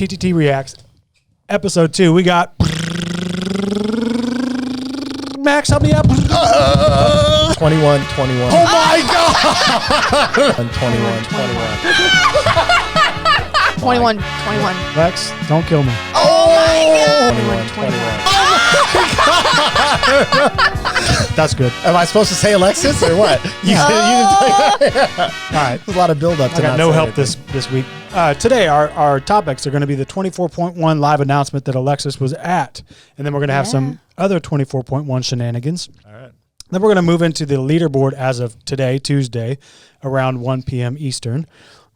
TTT Reacts, episode 2. We got Max, help me up. 21. Oh my God. 21. Lex, don't kill me. Oh my God. That's good. Am I supposed to say Alexis or what? You didn't All right. There's a lot of build up to I got not no say help anything. this week. Today, our topics are going to be the 24.1 live announcement that Alexis was at. And then we're going to have some other 24.1 shenanigans. All right. Then we're going to move into the leaderboard as of today, Tuesday, around 1 p.m. Eastern.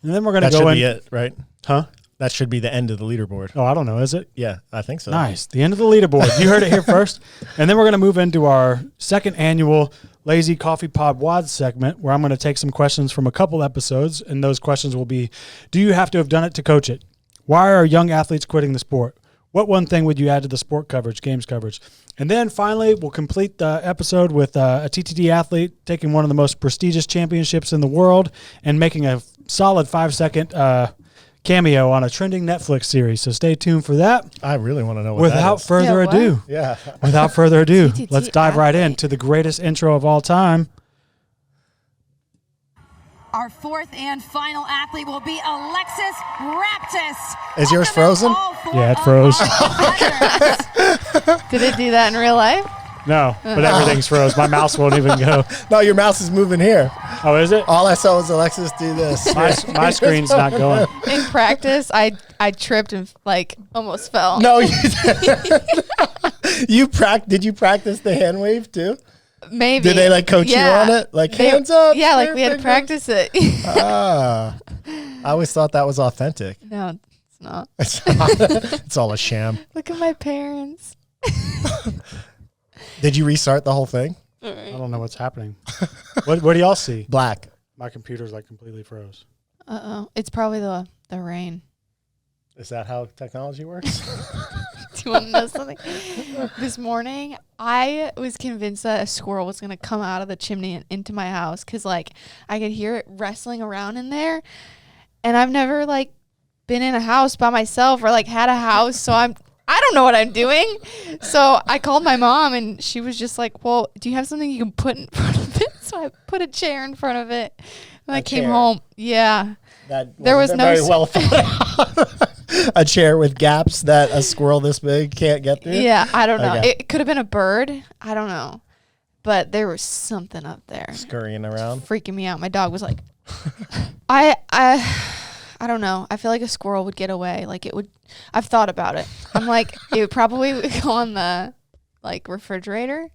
And then we're going to go in. That should be it, right? Huh? That should be the end of the leaderboard. Oh, I don't know. Is it? Yeah, I think so. Nice. The end of the leaderboard. You heard it here first. And then we're going to move into our second annual Lazy Coffee Pod WAD segment, where I'm going to take some questions from a couple episodes. And those questions will be, do you have to have done it to coach it? Why are young athletes quitting the sport? What one thing would you add to the sport coverage, games coverage? And then finally, we'll complete the episode with a TTT athlete taking one of the most prestigious championships in the world and making a solid 5-second cameo on a trending Netflix series. So stay tuned for that. I really want to know what Without further Yeah, what? ado, Yeah. without further ado, TTT let's dive right athlete. into the greatest intro of all time. Our fourth and final athlete will be Alexis Raptis. Is yours frozen? Yeah, it froze. Did it do that in real life? No, but everything's froze. My mouse won't even go. No, your mouse is moving here. Oh, is it? All I saw was Alexis do this. My screen's not going. In practice, I tripped and almost fell. No, you did you practice the hand wave too? Maybe. Did they coach you on it? Hands up. Yeah, we had to practice it. I always thought that was authentic. No, it's not. It's all a sham. Look at my parents. Did you restart the whole thing? I don't know what's happening. What do y'all see? Black. My computer's completely froze. Uh-oh. It's probably the rain. Is that how technology works? Do you want to know something? This morning, I was convinced that a squirrel was going to come out of the chimney and into my house because, I could hear it wrestling around in there. And I've never, been in a house by myself or, had a house. So I don't know what I'm doing. So I called my mom, and she was just like, well, do you have something you can put in front of it? So I put a chair in front of it. And I came home. Yeah. There was no very well thought out. A chair with gaps that a squirrel this big can't get through? Yeah, I don't know. Okay. It could have been a bird. I don't know. But there was something up there. Scurrying around. Freaking me out. My dog was like, I don't know. I feel like a squirrel would get away. It would. I've thought about it. I'm like, it would probably go on the refrigerator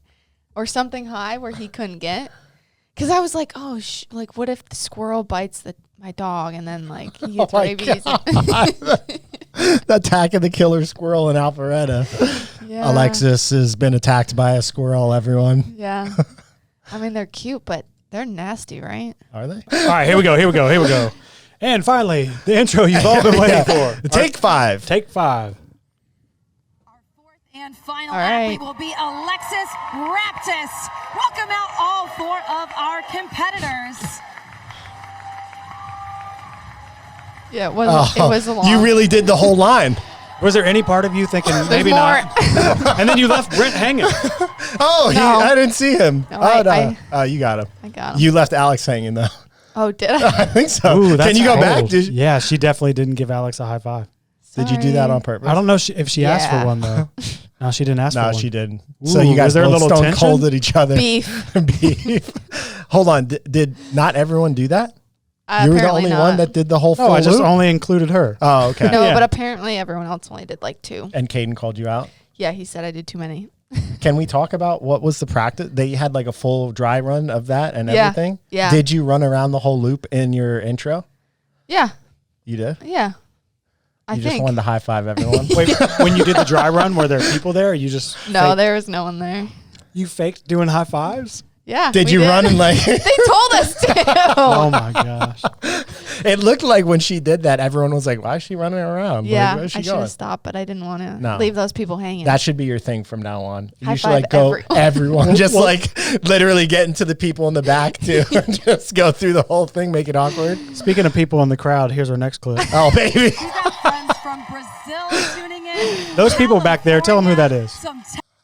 or something high where he couldn't get. Because I was like, oh, what if the squirrel bites my dog and then he gets rabies? The attack of the killer squirrel in Alpharetta. Yeah. Alexis has been attacked by a squirrel, everyone. Yeah. I mean, they're cute, but they're nasty, right? Are they? All right, here we go. And finally, the intro you've all been waiting for. Take 5. Take 5. Our fourth and final All right. athlete will be Alexis Raptis. Welcome out all 4 of our competitors. Yeah, it was a long. You really did the whole line. Was there any part of you thinking maybe more. not? And then you left Brent hanging. Oh, No. I didn't see him. No, Oh, you got him. I got him. You left Alex hanging, though. Oh, did I? I think so. Ooh, that's Can you go back? cold. Did you, Yeah, she definitely didn't give Alex a high five. did you do that on purpose? I don't know if she asked for Yeah. one, though. No, she didn't ask for No, one. she didn't. Ooh, So you guys was there a both little stone tension? cold at each other. Beef. Beef. Hold on. Did not everyone do that? You were the Apparently only not. one that did the whole full No, I just loop? only included her. Oh, okay. No, Yeah. but apparently everyone else only did 2. And Caden called you out. Yeah, he said I did too many. Can we talk about what was the practice? They had a full dry run of that and Yeah. everything? Yeah. Did you run around the whole loop in your intro? Yeah, You did? yeah. I You think. just wanted to high five everyone? Wait, when you did the dry run, were there people there? Or you just No, there was no one there. you faked doing high fives? Yeah. Did we you run and They told us to. Oh my gosh! it looked like when she did that, everyone was like, why is she running around? Yeah, Where's she I should going? have stopped, but I didn't want to No. leave those people hanging. That should be your thing from now on. High You should five go everyone. everyone, just literally get into the people in the back too. Just go through the whole thing, make it awkward. Speaking of people in the crowd, here's our next clip. Oh baby. We've got friends from from Brazil tuning in. Those people back there, tell them who that is.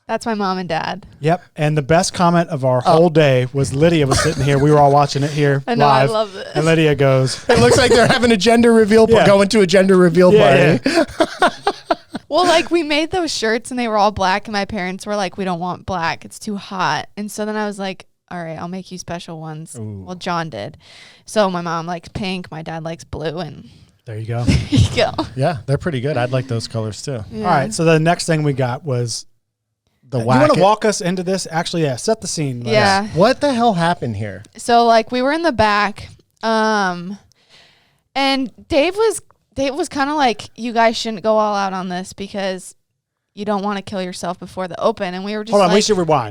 That's my mom and dad. Yep. And the best comment of our whole day was Lydia was sitting here. We were all watching it here I know, I live. love this. And Lydia goes, It looks like they're having a gender reveal, Yeah. going to a gender reveal party. yeah. Well, like we made those shirts and they were all black, and my parents were like, "We don't want black; it's too hot." And so then I was like, "All right, I'll make you special ones." Ooh. Well, John did. So my mom likes pink, my dad likes blue, and There you go. there you go. Yeah, they're pretty good. I'd like those colors too. Yeah. All right. So the next thing we got was, The you want whack. to walk us into this? Actually, yeah. Set the scene. Yeah. What the hell happened here? So like we were in the back, and Dave was kind of like, "You guys shouldn't go all out on this because you don't want to kill yourself before the open." And we were just Hold on. like,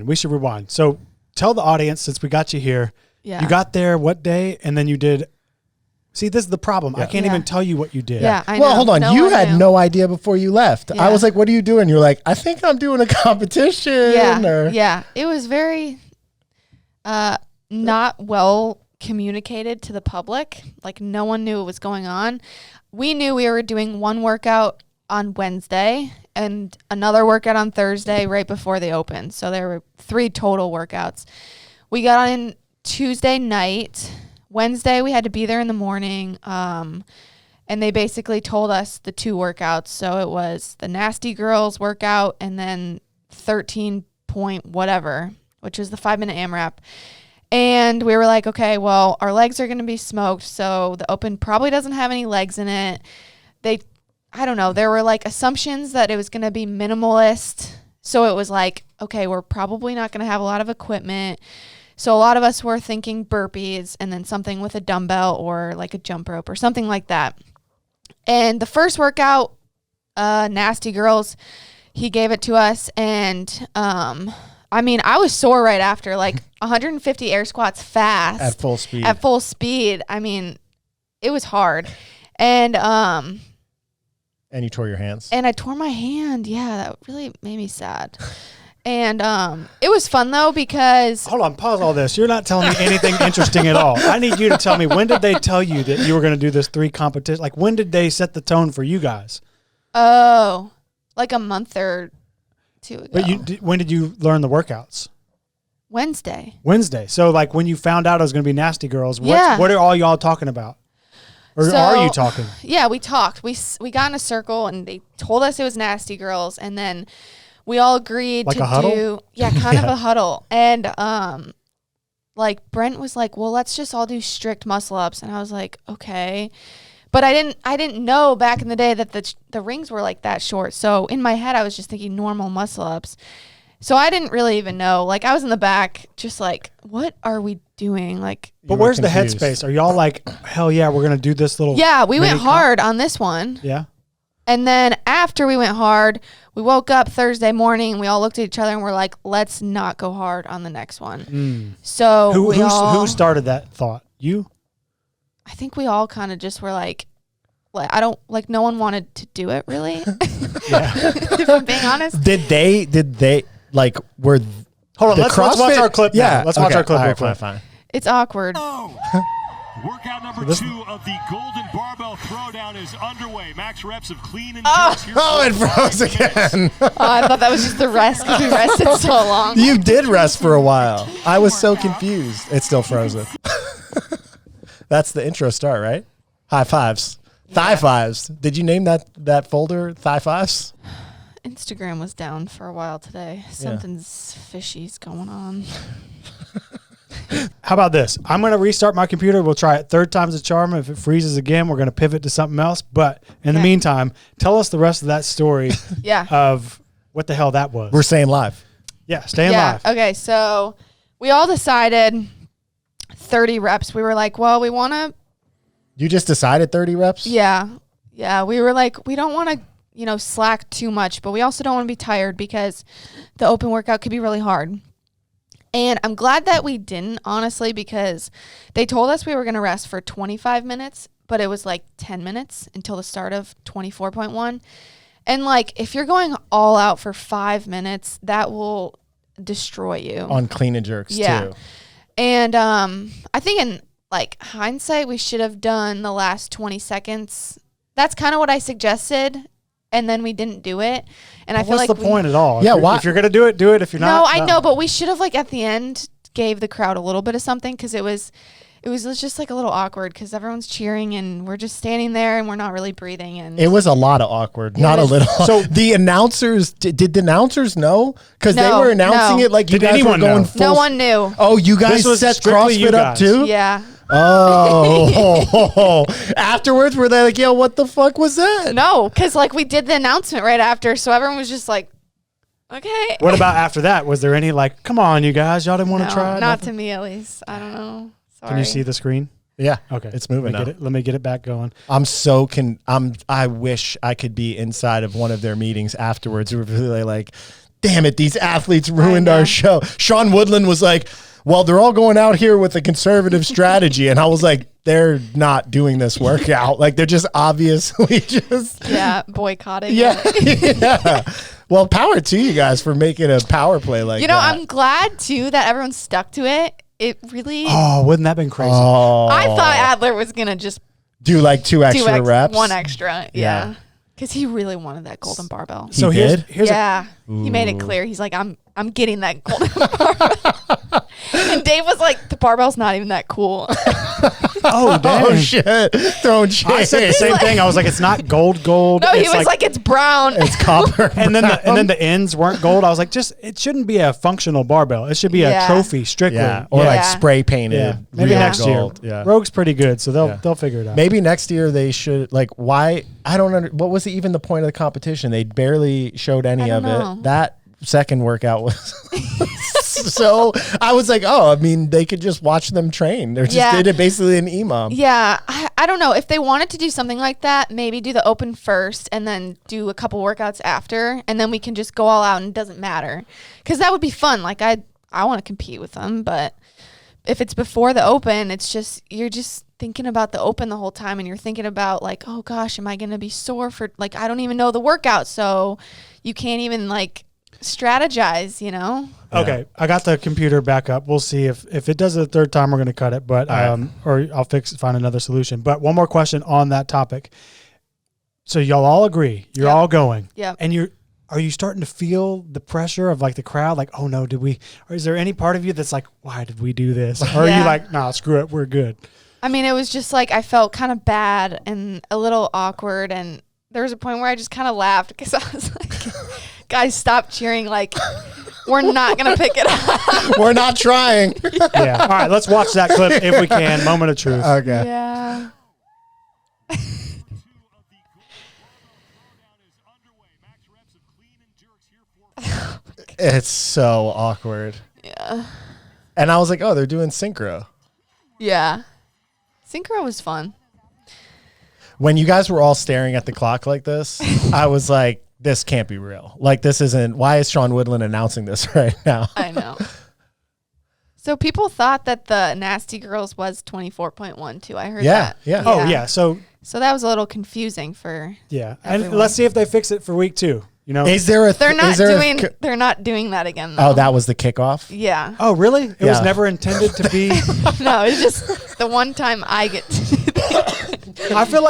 We should rewind. So tell the audience, since we got you here, yeah. you got there what day? And then you did. See, this is the problem. I Yeah. can't Yeah. even tell you what you did. Yeah, I Well, know. hold on. No You one had knew. no idea before you left. I Yeah. was like, "What are you doing?" You're like, "I think I'm doing a competition." Yeah, Or, yeah. It was very not well communicated to the public. Like no one knew what was going on. We knew we were doing one workout on Wednesday and another workout on Thursday right before they opened. So there were 3 total workouts. We got in Tuesday night. Wednesday we had to be there in the morning. And they basically told us the 2 workouts. So it was the Nasty Girls workout and then 13 point whatever, which was the 5-minute AMRAP. And we were like, okay, well, our legs are going to be smoked. So the open probably doesn't have any legs in it. I don't know. There were like assumptions that it was going to be minimalist. So it was like, okay, we're probably not going to have a lot of equipment. So a lot of us were thinking burpees and then something with a dumbbell or like a jump rope or something like that. And the first workout, Nasty Girls, he gave it to us. And I mean, I was sore right after, like 150 air squats fast. At full speed. At full speed. I mean, it was hard. And And you tore your hands. I tore my hand. Yeah, that really made me sad. And it was fun though because Hold on, pause all this. You're not telling me anything interesting at all. I need you to tell me, when did they tell you that you were going to do this 3 competition? Like, when did they set the tone for you guys? like a month or 2 ago. But when did you learn the workouts? Wednesday. Wednesday. So, like, when you found out it was going to be Nasty Girls, Yeah. what are all y'all talking about? Or So- are you talking? Yeah, we talked. We got in a circle and they told us it was Nasty Girls, and then we all agreed Like to a huddle? do kind of a huddle. And like Brent was like, "Well, let's just all do strict muscle ups," and I was like, "Okay." But I didn't know back in the day that the rings were like that short. So in my head, I was just thinking normal muscle ups. So I didn't really even know. Like I was in the back, just like, what are we doing? Like, But You were where's the confused. headspace? Are y'all like, hell yeah, we're going to do this little. yeah, we went mini comp- hard on this one. Yeah. And then after we went hard, we woke up Thursday morning and we all looked at each other and we're like, let's not go hard on the next one. So Who started that thought? You? I think we all kind of just were like, I don't like, no one wanted to do it really. Yeah. If I'm being honest. Did they like were Hold on, the let's watch CrossFit- our clip now. Yeah, Let's watch our clip All real right, quick. fine. It's awkward. Workout number This- 2 of the Golden Barbell Throwdown is underway. Max reps of clean and jerks. Here's Oh, it froze again. Oh, I thought that was just the rest because we rested so long. You did rest for a while. I was so confused. It's still frozen. That's the intro start, right? High fives. Thigh fives. Did you name that folder Thigh Fives? Instagram was down for a while today. Something's fishy's going on. How about this? I'm going to restart my computer. We'll try it 3rd time's a charm. If it freezes again, we're going to pivot to something else. But in the Okay. meantime, tell us the rest of that story Yeah. of what the hell that was. We're saying live. Yeah, staying Yeah. live. Okay. So we all decided 30 reps. We were like, well, we want to. You just decided 30 reps? Yeah. Yeah. We were like, we don't want to, slack too much, but we also don't want to be tired because the open workout could be really hard. And I'm glad that we didn't, honestly, because they told us we were going to rest for 25 minutes, but it was like 10 minutes until the start of 24.1. And like, if you're going all out for 5 minutes, that will destroy you. On clean and jerks Yeah. too. And I think in like hindsight, we should have done the last 20 seconds that's kind of what I suggested, and then we didn't do it. And I feel what's like the point at all? Yeah, if you're gonna do it, do it. If you're no, not, I know, but we should have like at the end gave the crowd a little bit of something because it was just like a little awkward because everyone's cheering and we're just standing there and we're not really breathing. And It was a lot of awkward, not a little. So the announcers, did the announcers know? Because they No, were announcing no. it like you Did guys were anyone going know? full. no one knew. Oh, you guys This was set strictly you CrossFit up guys. too? Yeah. Oh. Afterwards, were they like, yo, what the fuck was that? No, because like we did the announcement right after, so everyone was just like, okay. What about after that? Was there any like, come on, you guys, y'all didn't want to No, try? not Nothing? to me at least. I don't know. Sorry. Can you see the screen? Yeah. Okay, It's moving now. Let me get it back going. I'm I wish I could be inside of one of their meetings afterwards. We're really like, damn it, these athletes ruined know. our show. Sean Woodland was like, well, they're all going out here with a conservative strategy. And I was like, they're not doing this workout. Like, they're just obviously just. Yeah, boycotting. Yeah. it. Yeah. Well, power to you guys for making a power play like You know, that. I'm glad too that everyone stuck to it. It really. Oh, wouldn't that have been crazy? Oh. I thought Adler was gonna just Do like two extra reps. one extra. Yeah. Yeah. Because he really wanted that golden barbell. So He here's did? here's Yeah. He made it clear. He's like, I'm getting that golden barbell. And Dave was like, the barbell's not even that cool. oh dang. Oh, shit. Throwing shit. I said the same thing. I was like, it's not gold. No, he It's was like, it's brown. It's copper. and then the ends weren't gold. I was like, it shouldn't be a functional barbell. It should be a Yeah. trophy strictly. Yeah. Or like Yeah. spray painted. Yeah. Maybe real next gold. year. Yeah. Rogue's pretty good, so Yeah. they'll figure it out. Maybe next year they should, like, why? I don't know. What was even the point of the competition? They barely showed any I of don't know. it. That second workout was so, I was like, oh, I mean, they could just watch them train. They just Yeah. did it basically an imam. Yeah, I don't know. If they wanted to do something like that, maybe do the open first and then do a couple workouts after, and then we can just go all out and it doesn't matter. Because that would be fun. Like, I want to compete with them, but if it's before the open, it's just, you're just thinking about the open the whole time, and you're thinking about, like, oh gosh, am I going to be sore for, like, I don't even know the workout, so you can't even, like, strategize, you know? Okay, I got the computer back up. We'll see if it does it a third time, we're going to cut it, but or I'll find another solution. But one more question on that topic. So y'all all agree, you're Yep. all going, Yep. and are you starting to feel the pressure of like the crowd? Like, oh no, or is there any part of you that's like, why did we do this? Or are you Yeah. like, nah, screw it, we're good? I mean, it was just like I felt kind of bad and a little awkward, and there was a point where I just kind of laughed because I was like, guys, stop cheering. Like, we're not going to pick it up. We're not trying. Yeah. All right, let's watch that clip if we can. Moment of truth. Okay. Yeah. It's so awkward. Yeah. And I was like, oh, they're doing synchro. Yeah. Synchro was fun. When you guys were all staring at the clock like this, I was like, this can't be real. Like, this isn't, why is Sean Woodland announcing this right now? I know. So people thought that the Nasty Girls was 24.1 too. I heard that. Yeah. Oh yeah. So So that was a little confusing for yeah, and everyone. let's see if they fix it for week 2. You know? Is there a, They're not is there a doing c- they're not doing that again though. oh, that was the kickoff? Yeah. Oh really? It was Yeah. never intended to be. No, it's just the one time I get to do that. I feel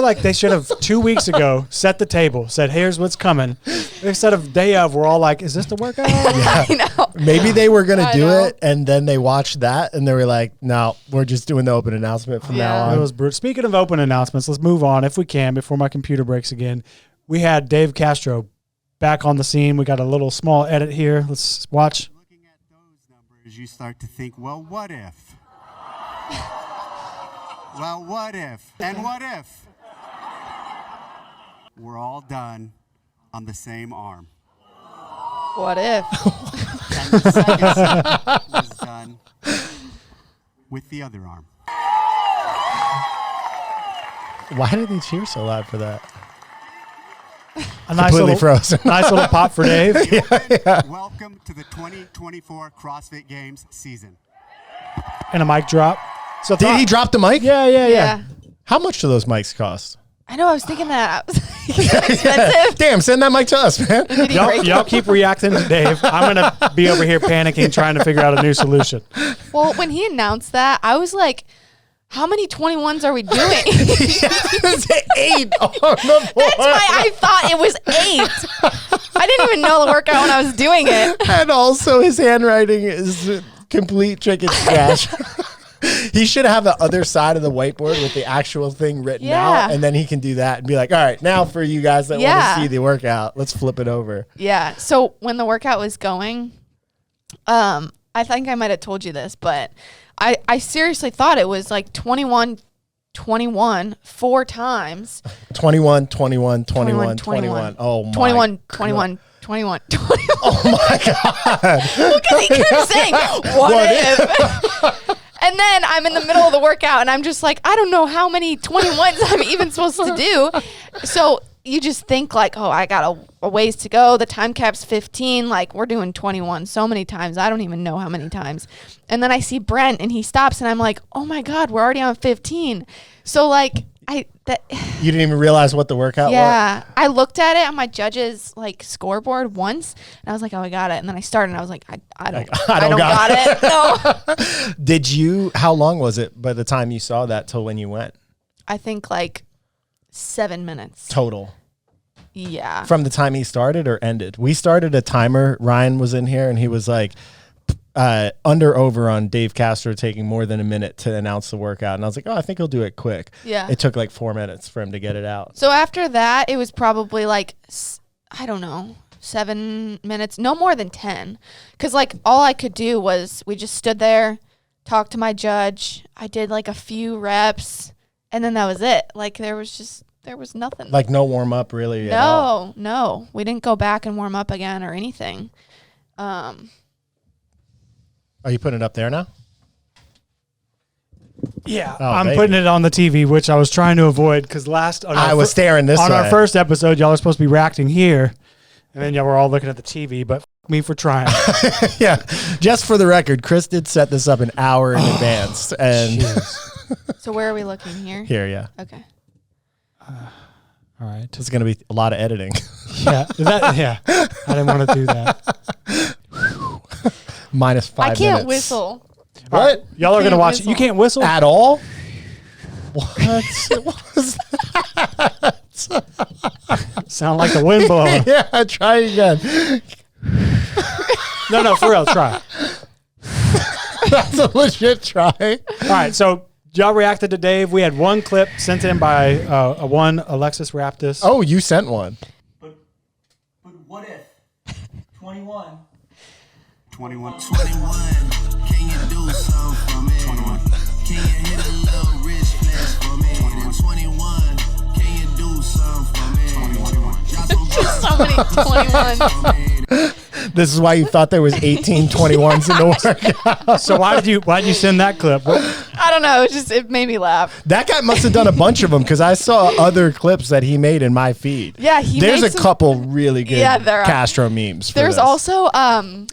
like they should have 2 weeks ago set the table, said, "Here's what's coming." Instead of day of, we're all like, "Is this the workout?" I know. Maybe they were going to I do know. it, and then they watched that, and they were like, no, we're just doing the open announcement from now Yeah. It on. was brutal. Speaking of open announcements, let's move on if we can before my computer breaks again. We had Dave Castro back on the scene. We got a little small edit here. Let's watch. Looking at those numbers, you start to think, well, what if? Well, what if? And what if? We're all done on the same arm. What if? And the second set was done with the other arm. Why did they cheer so loud for that? A nice Completely little, frozen. nice little pop for Dave. Welcome to the 2024 CrossFit Games season. And a mic drop. So Did he drop the mic? Yeah. Yeah. How much do those mics cost? I know. I was thinking that. I was like, is it expensive? Damn, send that mic to us, man. Did he Y'all, break y'all it? keep reacting to Dave. I'm going to be over here panicking, trying to figure out a new solution. Well, when he announced that, I was like, how many 21s are we doing? It's 8 on the board. That's why I thought it was 8. I didn't even know the workout when I was doing it. And also his handwriting is complete chicken scratch. He should have the other side of the whiteboard with the actual thing written out, and then he can do that and be like, all right, now for you guys that want to see the workout, let's flip it over. Yeah. So when the workout was going, I think I might have told you this, but I seriously thought it was like 21, 21, 4 times. 21, 21, 21, 21. Oh, my 21, God. 21, 21, 21. Oh, my God. Because he kept saying, what if? And then I'm in the middle of the workout, and I'm just like, I don't know how many 21s I'm even supposed to do. So you just think like, oh, I got a ways to go. The time cap's 15. Like, we're doing 21 so many times. I don't even know how many times. And then I see Brent, and he stops, and I'm like, oh, my God, we're already on 15. So, like, you didn't even realize what the workout was? Yeah. I looked at it on my judge's, like, scoreboard once, and I was like, oh, I got it. And then I started, and I was like, I don't got it. No. Did you, how long was it by the time you saw that till when you went? I think, like, 7 minutes. Total. Yeah. From the time he started or ended? We started a timer. Ryan was in here, and he was like, over on Dave Castro taking more than a minute to announce the workout. And I was like, oh, I think he'll do it quick. Yeah. It took like 4 minutes for him to get it out. So after that, it was probably like, I don't know, 7 minutes, no more than 10. Because like all I could do was we just stood there, talked to my judge. I did like a few reps, and then that was it. Like there was nothing. Like no warm up really at all? No. We didn't go back and warm up again or anything. Are you putting it up there now? Yeah, Oh, I'm baby. putting it on the TV, which I was trying to avoid because I was staring this on way. our first episode, y'all were supposed to be reacting here, and then y'all were all looking at the TV. But f- me for trying. Yeah. Just for the record, Chris did set this up an hour in advance. And So where are we looking here? here, yeah. Okay. All right. It's going to be a lot of editing. Yeah. I didn't want to do that. Minus 5 minutes. I can't whistle. What? Y'all are going to can't watch it. whistle. You can't whistle? At all? What? What was that? Sound like the wind blowing. Yeah, try it again. No, for real. Try. That's a legit try. All right. So y'all reacted to Dave. We had one clip sent in by one ALEXIS RAPTIS. Oh, you sent one. But what if 21? 21. 21, can you do something for me? 21. Can you hit a little wrist flex for me? 21, can you do something for me? 21. Just so many 21s. This is why you thought there was 18 21s in the workout. So why did you send that clip? I don't know. It made me laugh. That guy must have done a bunch of them because I saw other clips that he made in my feed. Yeah, There's a made some- couple really good Yeah, there are. Castro memes. For There's this. also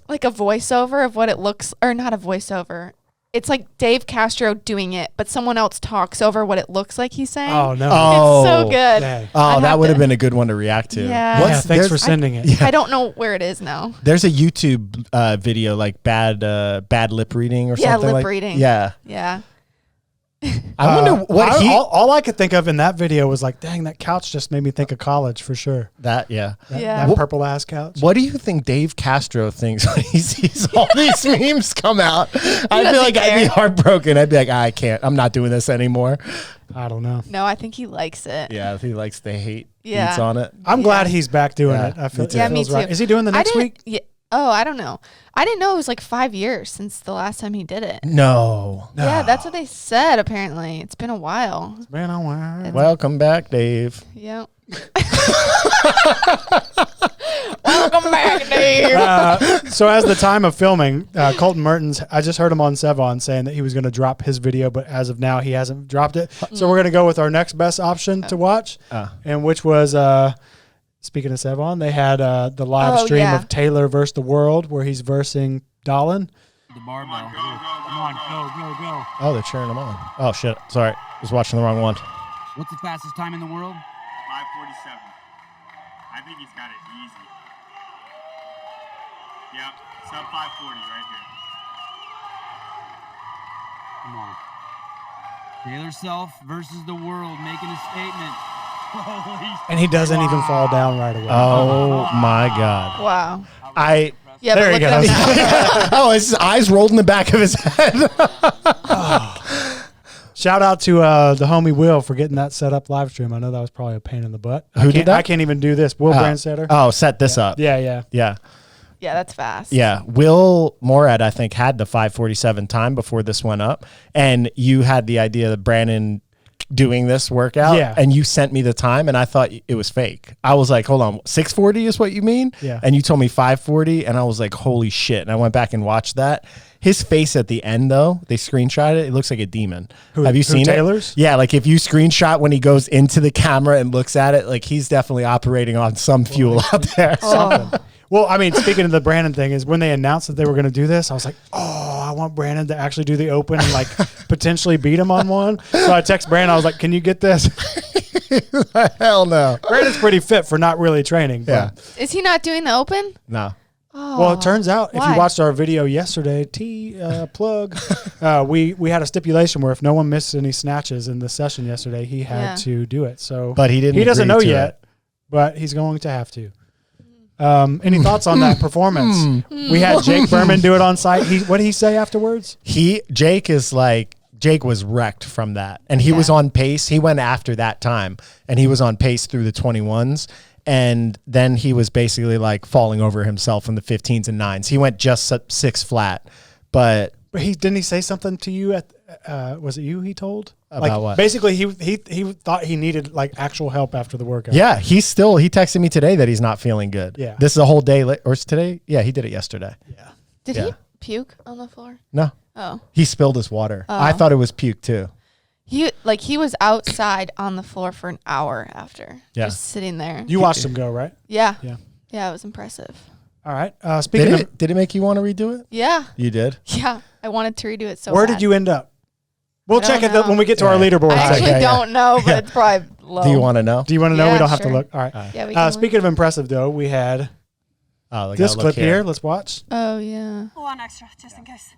like a voiceover of what it looks, or not a voiceover. It's like Dave Castro doing it, but someone else talks over what it looks like he's saying. Oh no. Oh. It's so good. Dang. Oh, I'd that have would have to- been a good one to react to. Yeah. Yeah, thanks for there's- sending it. I don't know where it is now. There's a YouTube video like bad lip reading or Yeah, something lip like reading. Yeah. Yeah. I wonder what all I could think of in that video was like, dang, that couch just made me think of college for sure. that yeah. Yeah. That purple ass couch. What do you think Dave Castro thinks when he sees all these memes come out? I feel doesn't like I'd be care. heartbroken. I'd be like, I can't. I'm not doing this anymore. I don't know. No, I think he likes it. Yeah, he likes the hate Yeah. beats on it. I'm glad he's back doing Yeah, it. I feel me too. it Yeah, me feels right. too. Is he doing the I next didn't- week? Yeah. Oh, I don't know. I didn't know it was like 5 years since the last time he did it. No. Yeah, that's what they said. Apparently, it's been a while. Man, oh wow. Welcome back, Dave. Yep. Welcome back, Dave. So as the time of filming, Colton Mertens, I just heard him on Sevon saying that he was going to drop his video, but as of now, he hasn't dropped it. So we're going to go with our next best option to watch, and which was, speaking of Sevon, they had the live Oh, stream yeah. of Taylor versus the World, where he's versing Dolan. The barbell. Come on, go. Oh, they're cheering him on. Oh, shit. Sorry. I was watching the wrong one. What's the fastest time in the world? 5:47. I think he's got it easy. Yep, sub 5:40 right here. Come on. Taylor Self versus the world, making a statement. And he doesn't even fall down right away. Oh my God. Wow. Yeah, There but he look at goes. him now. Oh, his eyes rolled in the back of his head. Shout out to the homie Will for getting that set up live stream. I know that was probably a pain in the butt. Who did that? I can't even do this. Will Brandsetter. Oh, set this up. Yeah. Yeah. Yeah, that's fast. Yeah. Will Morad, I think, had the 5:47 time before this went up. And you had the idea that Brandon doing this workout. Yeah. And you sent me the time and I thought it was fake. I was like, hold on, 6:40 is what you mean? Yeah. And you told me 5:40 and I was like, holy shit. And I went back and watched that. His face at the end, though, they screenshot it. It looks like a demon. Have you seen Taylor's? it? Yeah, like if you screenshot when he goes into the camera and looks at it, like he's definitely operating on some fuel out there. Oh. Well, I mean, speaking of the Brandon thing, is when they announced that they were going to do this, I was like, oh, I want Brandon to actually do the open and like potentially beat him on one. So I text Brandon. I was like, can you get this? Hell no. Brandon's pretty fit for not really training. But, Yeah. Is he not doing the open? No. Oh. well, it turns out if Why? you watched our video yesterday, plug, we had a stipulation where if no one missed any snatches in the session yesterday, he had to do it. So, But he didn't He doesn't agree know to yet, but he's going to have to. Any thoughts on that performance? We had Jake Berman do it on site. What did he say afterwards? Jake was wrecked from that. And he was on pace. He went after that time and he was on pace through the 21s. And then he was basically like falling over himself in the 15s and 9s. He went just 6 flat, but Didn't he say something to you at was it you he told? About what? Basically he thought he needed like actual help after the workout. yeah, he texted me today that he's not feeling good. Yeah. This is a whole day or is today? Yeah, he did it yesterday. Yeah. Did Yeah. he puke on the floor? No, Oh. he spilled his water. Oh. I thought it was puke too. He was outside on the floor for an hour after. Yeah. Just sitting there. You watched him go, right? Yeah. Yeah. Yeah, it was impressive. All right. Speaking of Did it make you want to redo it? Yeah. You did? Yeah. I wanted to redo it so where bad. did you end up? We'll I check don't it know. when we get to our Yeah. leaderboard. I actually Okay, yeah. don't know, but it's probably low. Do you want to know? Do you want to know? Yeah, We don't have to sure. look. All right. Yeah, we can Speaking of impressive, though, we had Oh, this clip here. Let's watch. Oh, yeah. One extra, just in case.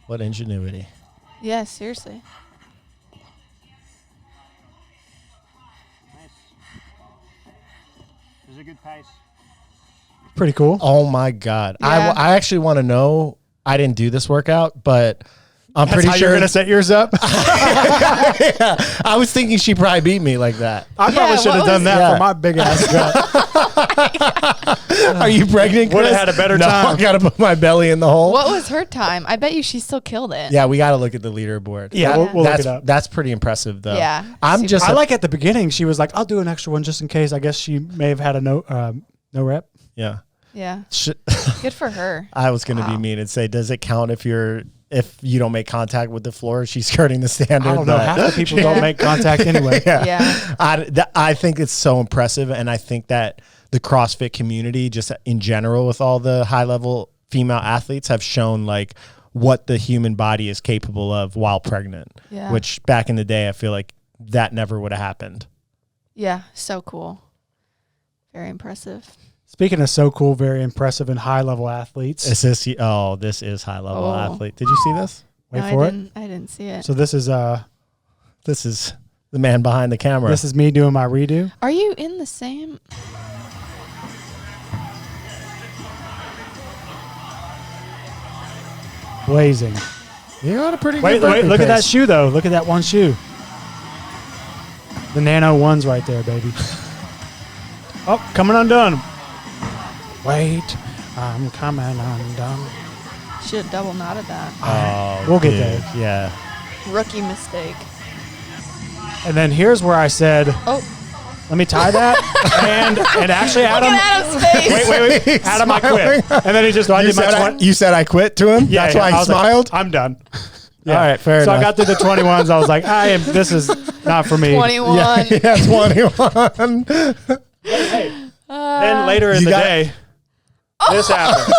What ingenuity. Yeah, seriously. There's a good pace. Pretty cool. Oh my God. Yeah. I actually want to know. I didn't do this workout, but I'm That's pretty how sure. you're going to set yours up. Yeah, I was thinking she probably beat me like that. I probably should have what done was- that Yeah. for my big ass gut. Are you pregnant, Chris? Would've had a better no, time. I got to put my belly in the hole. What was her time? I bet you she still killed it. Yeah, we got to look at the leaderboard. Yeah, we'll look that's, it up. That's pretty impressive, though. Yeah, I'm super. just. I like at the beginning, she was like, I'll do an extra one just in case. I guess she may have had a no rep. Yeah. Yeah. Sh- Good for her. I was going to be mean and say, does it count if you don't make contact with the floor? She's skirting the standard. I don't know. but- Half the people don't make contact anyway. Yeah. I think it's so impressive, and I think that the CrossFit community, just in general, with all the high-level female athletes, have shown like what the human body is capable of while pregnant. Yeah. Which back in the day, I feel like that never would have happened. Yeah. So cool. Very impressive. Speaking of so cool, very impressive, and high level athletes. This is high-level Oh. athlete. Did you see this? Wait No, for I it. didn't see it. So this is This is the man behind the camera. this is me doing my redo. Are you in the same? Blazing. you got a pretty Wait, good burpee look at that pace. shoe though. Look at that one shoe. The Nano one's right there, baby. Oh, coming undone. Wait, I'm coming undone. Should have double knotted that. Oh, We'll get dude, there. Yeah. Rookie mistake. And then here's where I said, Oh, let me tie that. and actually, look Adam. at Adam's face. Wait. Adam, I quit. And then he just, I You did my said, 20. you said I quit to him? That's why I he was like, smiled? I'm done. All right, fair so enough. I got through the 21s. I was like, this is not for me. 21. Yeah, 21. Then later in You the got- day, this happened.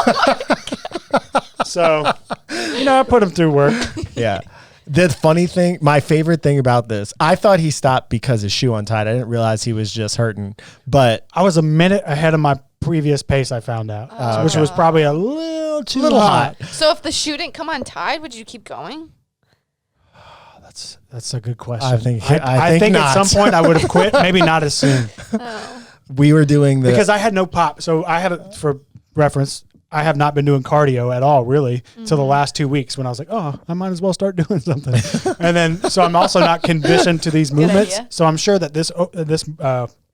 So, I put him through work. Yeah. The funny thing, my favorite thing about this, I thought he stopped because his shoe untied. I didn't realize he was just hurting. But I was a minute ahead of my previous pace I found out, Oh, which was probably a little too hot. So if the shoe didn't come untied, would you keep going? That's a good question. I think at some point I would have quit. Maybe not as soon. Oh. We were doing the Because I had no pop. So I haven't, for reference, I have not been doing cardio at all, really, till the last 2 weeks when I was like, oh, I might as well start doing something. And then, so I'm also not conditioned to these movements. idea. So I'm sure that this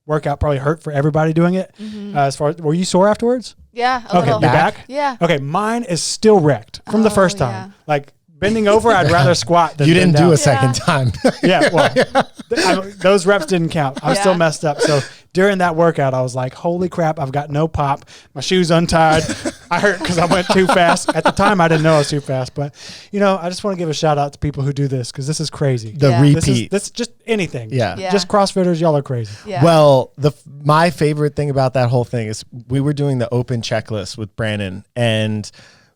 workout probably hurt for everybody doing it. As far as, were you sore afterwards? Yeah. A Okay, little. you're back? Yeah. Okay, mine is still wrecked from the first time. yeah. Like, bending over, I'd rather squat than you didn't bend do down. a second time. Yeah, well, those reps didn't count. I was still Yeah. messed up. So during that workout, I was like, holy crap, I've got no pop. My shoe's untied. I hurt because I went too fast. At the time, I didn't know I was too fast. But, I just want to give a shout out to people who do this because this is crazy. The Yeah. repeat. This is just anything. Yeah. Yeah. Just CrossFitters, y'all are crazy. Yeah. Well, my favorite thing about that whole thing is we were doing the open checklist with Brandon, and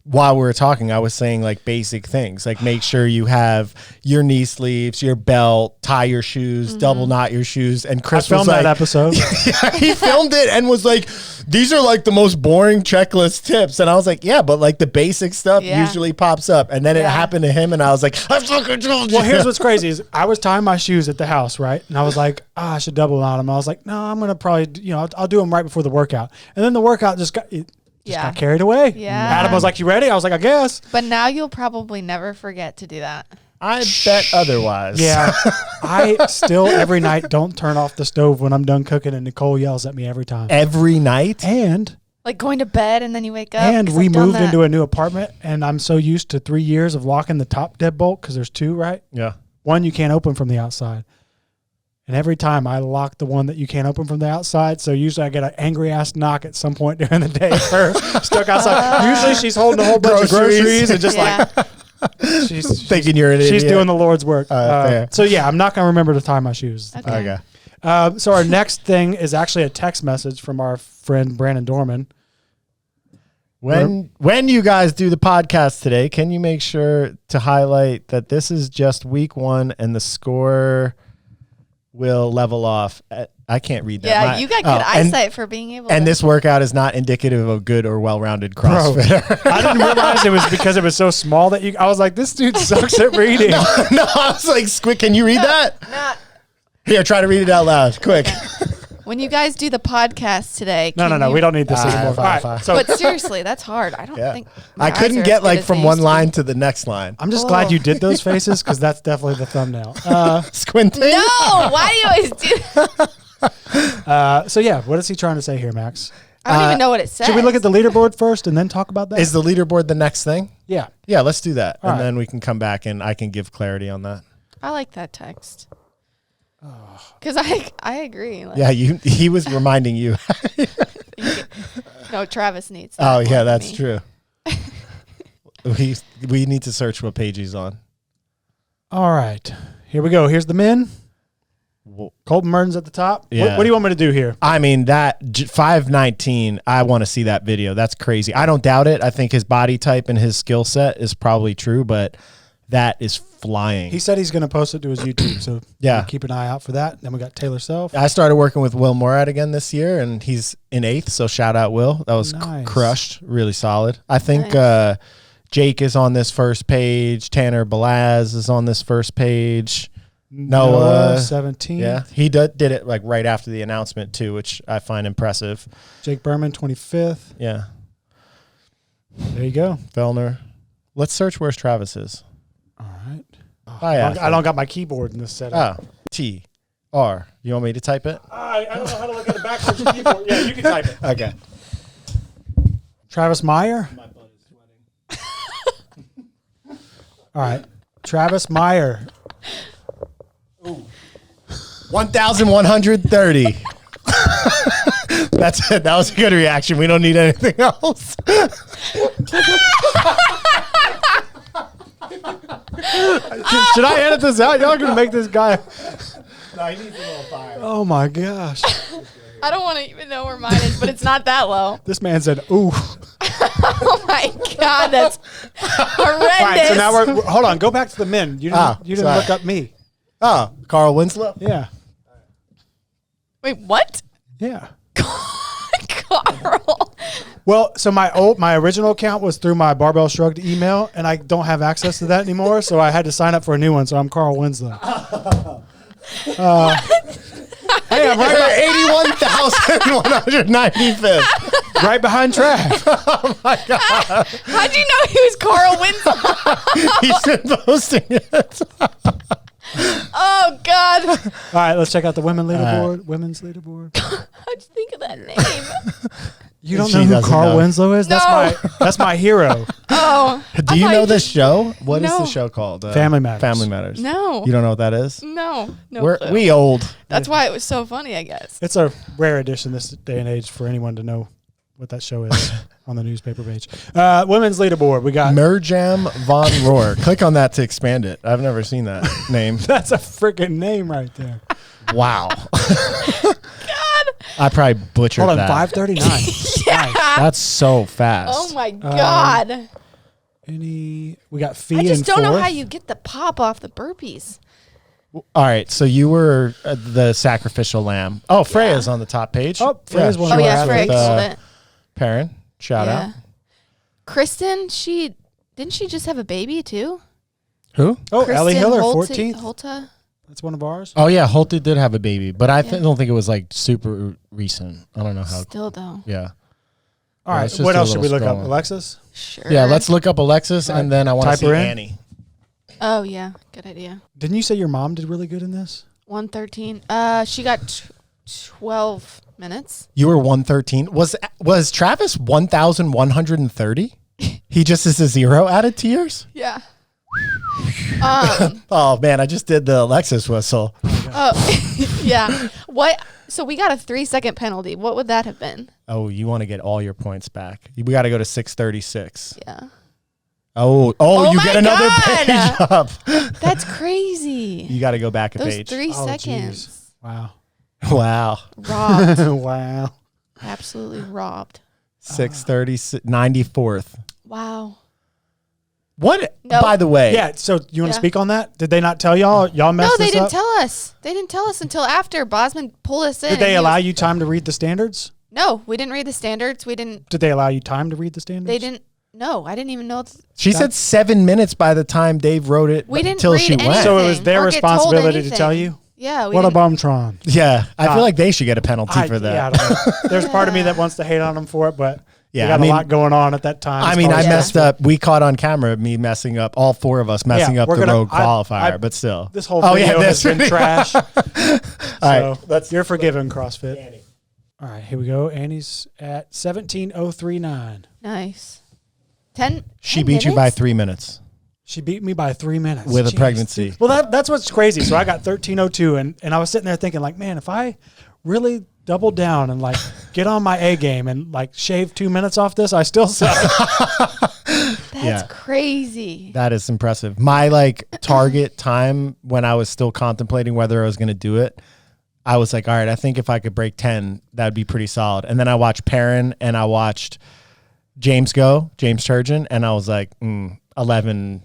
while we were talking, I was saying like basic things, like make sure you have your knee sleeves, your belt, tie your shoes, double knot your shoes. And I Chris filmed was like, that episode. yeah, he filmed it and was like, these are like the most boring checklist tips. And I was like, yeah, but like the basic stuff Yeah. usually pops up. And then it Yeah. happened to him, and I was like, I fucking told you. Well, here's what's crazy is I was tying my shoes at the house, right? And I was like, I should double knot them. I was like, no, I'm going to probably, I'll do them right before the workout. And then the workout just got carried away. Yeah. Adam was like, you ready? I was like, I guess. But now you'll probably never forget to do that. I bet otherwise. Yeah. I still every night don't turn off the stove when I'm done cooking, and Nicole yells at me every time. Every night. And Like going to bed and then you wake up. and 'cause we I've done moved that. into a new apartment, and I'm so used to 3 years of locking the top deadbolt because there's two, right? Yeah. One you can't open from the outside. And every time I lock the one that you can't open from the outside, so usually I get an angry ass knock at some point during the day of her stuck outside. Usually she's holding a whole bunch of groceries and just Yeah. like she's Thinking you're an idiot. she's doing the Lord's work. fair. So yeah, I'm not gonna remember to tie my shoes. Okay. Okay. So our next thing is actually a text message from our friend Brandon Dorman. When you guys do the podcast today, can you make sure to highlight that this is just week 1 and the score will level off? I can't read that. Yeah, you got good eyesight for being able to. And this workout is not indicative of a good or well-rounded CrossFitter. I didn't realize it was because it was so small that I was like, this dude sucks at reading. No, I was like, Squid, can you read that? Not- Here, try to read it out loud, quick. when you guys do the podcast today. No, we don't need this anymore. fine, All right, fine. so But seriously, that's hard. I don't Yeah. think my I eyes couldn't are get as like good as from they one used to line be. to the next line. I'm just glad you did those faces because that's definitely the thumbnail. Squinting. No, why do you always do that? So yeah, what is he trying to say here, Max? I don't even know what it says. Should we look at the leaderboard first and then talk about that? Is the leaderboard the next thing? Yeah. Yeah, let's do that. All and right. then we can come back and I can give clarity on that. I like that text. Because I agree. Like, Yeah, he was reminding you. No, Travis needs that. Oh, more yeah, than that's me. true. We need to search what page he's on. All right. Here we go. Here's the men. Colton Merton's at the top. Yeah. What do you want me to do here? I mean, that 519, I want to see that video. That's crazy. I don't doubt it. I think his body type and his skill set is probably true, but that is flying. He said he's going to post it to his YouTube, so Yeah. keep an eye out for that. Then we got Taylor Self. I started working with Will Morad again this year, and he's in 8th, so shout out, Will. That was Nice. crushed. Really solid. I think Nice. Jake is on this first page. Tanner Balaz is on this first page. Noah 17. Yeah, he did it like right after the announcement too, which I find impressive. Jake Berman 25th. Yeah, There you go. Fellner. Let's search where's Travis is. All right. Hi, I don't got my keyboard in this setup. Oh, TR. You want me to type it? I don't know how to look at the backwards keyboard. Yeah, you can type it. Okay. Travis Meyer. My butt is sweating. All right. Travis Meyer. 1,130. That's it. That was a good reaction. We don't need anything else. Should I edit this out? Y'all are going to make this guy. No, he needs a little fire. Oh my gosh. I don't want to even know where mine is, but it's not that low. This man said, ooh. Oh my God, that's horrendous. All right, so now we're hold on. Go back to the men. You didn't sorry. look up me. Oh, Carl Winslow. Yeah. Wait, what? Yeah. Carl. Well, so my original account was through my Barbell Shrugged email, and I don't have access to that anymore, so I had to sign up for a new one. So I'm Carl Winslow. Hey, I'm right 81,195th. right behind Trav. How'd you know he was Carl Winslow? He's been posting it. Oh God! All right, let's check out the women's leaderboard. Women's leaderboard. How'd you think of that name? You don't She know who doesn't Carl know. Winslow is? No. That's my hero. Oh, Do you thought know you this just- show? What is No. the show called? Family Matters. Family Matters. No. You don't know what that is? No, clue. We old. That's why it was so funny, I guess. It's a rare edition this day and age for anyone to know what that show is on the newspaper page. Women's leaderboard. We got Merjam Von Rohr. Click on that to expand it. I've never seen that name. that's a freaking name right there. Wow. I probably butchered Hold on, that. 539. Yeah. That's so fast. Oh my God! We got Fee I just in don't know fourth. how you get the pop off the burpees. All right, so you were the sacrificial lamb. Oh, Freya's on the top page. Oh, Freya's one Oh of our yeah, Freya athletes. killed it. Perrin, shout out. Kristen, didn't she just have a baby too? Who? Oh, Ellie Hiller, Holte- 14th. Holta. That's one of ours. Oh yeah, Holte did have a baby, but I don't think it was like super recent. I don't know how. Still though. Yeah. All right, let's just what do a else should we little look up? scrolling. Alexis? Sure. Yeah, let's look up Alexis, and then I want to Type see her in. Annie. Oh yeah, good idea. Didn't you say your mom did really good in this? 113. She got 12 minutes. You were 113. Was Travis 1,130? He just is a zero added to yours? Yeah. Oh man, I just did the Alexis whistle. Oh yeah. What? So we got a 3-second penalty. What would that have been? Oh, you want to get all your points back. We got to go to 636. Yeah. Oh, Oh you my get another God. page up. That's crazy. You got to go back a Those page. 3 Oh, seconds. jeez. Wow. Wow. Robbed. Wow. Absolutely robbed. 630, 94th. Wow. What? Nope. By the way, Yeah, so you want to Yeah. speak on that? Did they not tell y'all? Y'all messed No, they this didn't up? tell us. They didn't tell us until after Bosman pulled us in. Did and they he allow was- you time to read the standards? No, we didn't read the standards. We didn't. Did they allow you time to read the standards? They didn't. No, I didn't even know. she said 7 minutes by the time Dave wrote it We didn't until read she anything. went. So it was their or get told responsibility to tell anything. you? Yeah. We What a didn't- bumtron. Yeah, I feel like they should get a penalty for that. Yeah, I don't know. There's part of me that wants to hate on them for it, but Yeah, we got I mean- a lot going on at that time. I It's mean, I probably messed best. up. We caught on camera me messing up, all four of us messing Yeah, up we're the gonna- road I- qualifier, but still. This whole video has been trash. All right, So you're forgiven, CrossFit. All right, here we go. Annie's at 17:039. Nice. 10. She 10 beat you by minutes? 3 minutes She beat me by 3 minutes. with a Jeez. pregnancy. Well, that's what's crazy. So I got 13:02, and I was sitting there thinking, like, man, if I really double down and like get on my A game and like shave 2 minutes off this, I still suck. That's Yeah. crazy. That is impressive. My like target time when I was still contemplating whether I was going to do it, I was like, all right, I think if I could break 10, that'd be pretty solid. And then I watched Perrin and I watched James Turgeon, and I was like, 11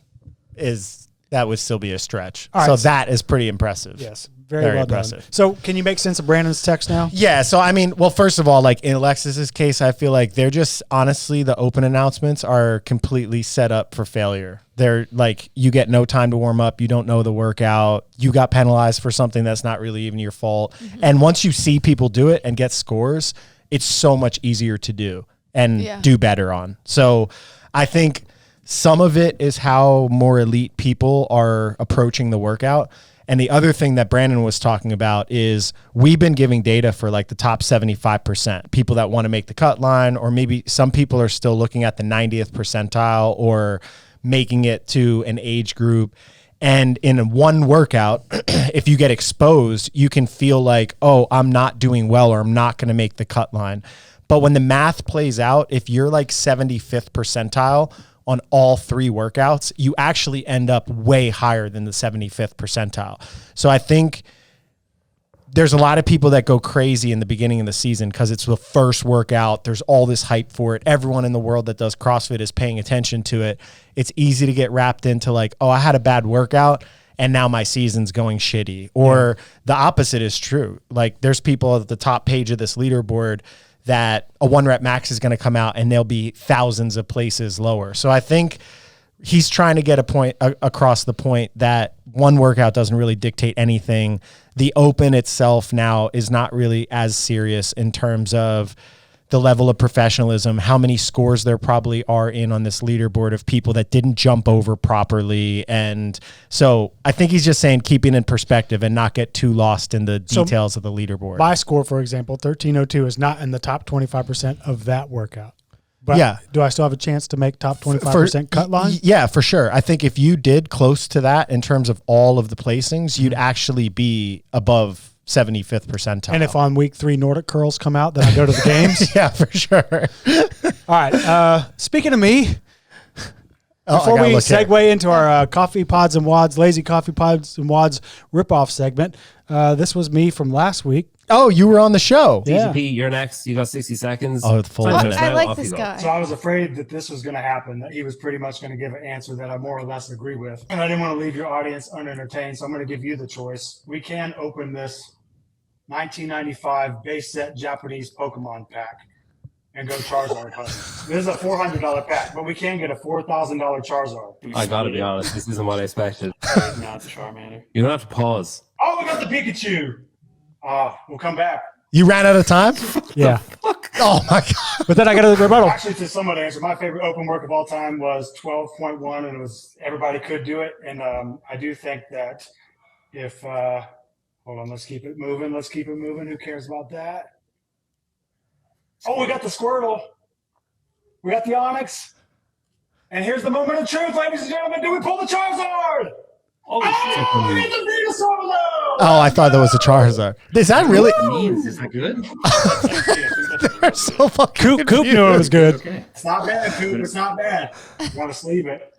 that would still be a stretch. All right, so so- that is pretty impressive. Yes, very Very well impressive. done. So can you make sense of Brandon's text now? Yeah, so I mean, well, first of all, like in Alexis's case, I feel like they're just honestly the open announcements are completely set up for failure. They're like, you get no time to warm up, you don't know the workout, you got penalized for something that's not really even your fault. And once you see people do it and get scores, it's so much easier to do and do better on. So I think some of it is how more elite people are approaching the workout. And the other thing that Brandon was talking about is we've been giving data for like the top 75%, people that want to make the cut line, or maybe some people are still looking at the 90th percentile or making it to an age group. And in one workout, if you get exposed, you can feel like, oh, I'm not doing well, or I'm not going to make the cut line. But when the math plays out, if you're like 75th percentile on all three workouts, you actually end up way higher than the 75th percentile. So I think there's a lot of people that go crazy in the beginning of the season because it's the first workout. There's all this hype for it. Everyone in the world that does CrossFit is paying attention to it. It's easy to get wrapped into like, oh, I had a bad workout and now my season's going shitty. Or the opposite is true. Like there's people at the top page of this leaderboard that a 1 rep max is going to come out and they'll be thousands of places lower. So I think he's trying to get a point across the point that one workout doesn't really dictate anything. The open itself now is not really as serious in terms of the level of professionalism, how many scores there probably are in on this leaderboard of people that didn't jump over properly. And so I think he's just saying keeping in perspective and not get too lost in the details of the leaderboard. My score, for example, 1302 is not in the top 25% of that workout. But yeah. Do I still have a chance to make top 25% cut line? Yeah, for sure. I think if you did close to that in terms of all of the placings, you'd actually be above 75th percentile. And if on week 3 Nordic curls come out, then I go to the games? Yeah, for sure. All right. Speaking of me, before we segue into our Coffee Pods and Wads, Lazy Coffee Pods and Wads ripoff segment, this was me from last week. Oh, you were on the show. Yeah. TTT, you're next. You got 60 seconds. Oh, the full I like this guy. So I was afraid that this was going to happen, that he was pretty much going to give an answer that I more or less agree with. And I didn't want to leave your audience unentertained, so I'm going to give you the choice. We can open this 1995 base set Japanese Pokemon pack and go Charizard hunting. This is a $400 pack, but we can get a $4,000 Charizard. I gotta be honest, this isn't what I expected. Not the Charmander. You don't have to pause. Oh, we got the Pikachu. We'll come back. You ran out of time? Yeah. Oh my God. But then I got a rebuttal. Actually, to somewhat answer, my favorite open work of all time was 12.1, and it was everybody could do it. And I do think that if hold on, let's keep it moving. Let's keep it moving. Who cares about that? Oh, we got the Squirtle. We got the Onyx. And here's the moment of truth, ladies and gentlemen. Do we pull the Charizard? Oh, we got the Venusaur though! Oh, I thought that was a Charizard. Is that really? Is that good? They're so fucking Coop knew it was good. Okay. It's not bad, Coop. It's not bad. You want to sleeve it.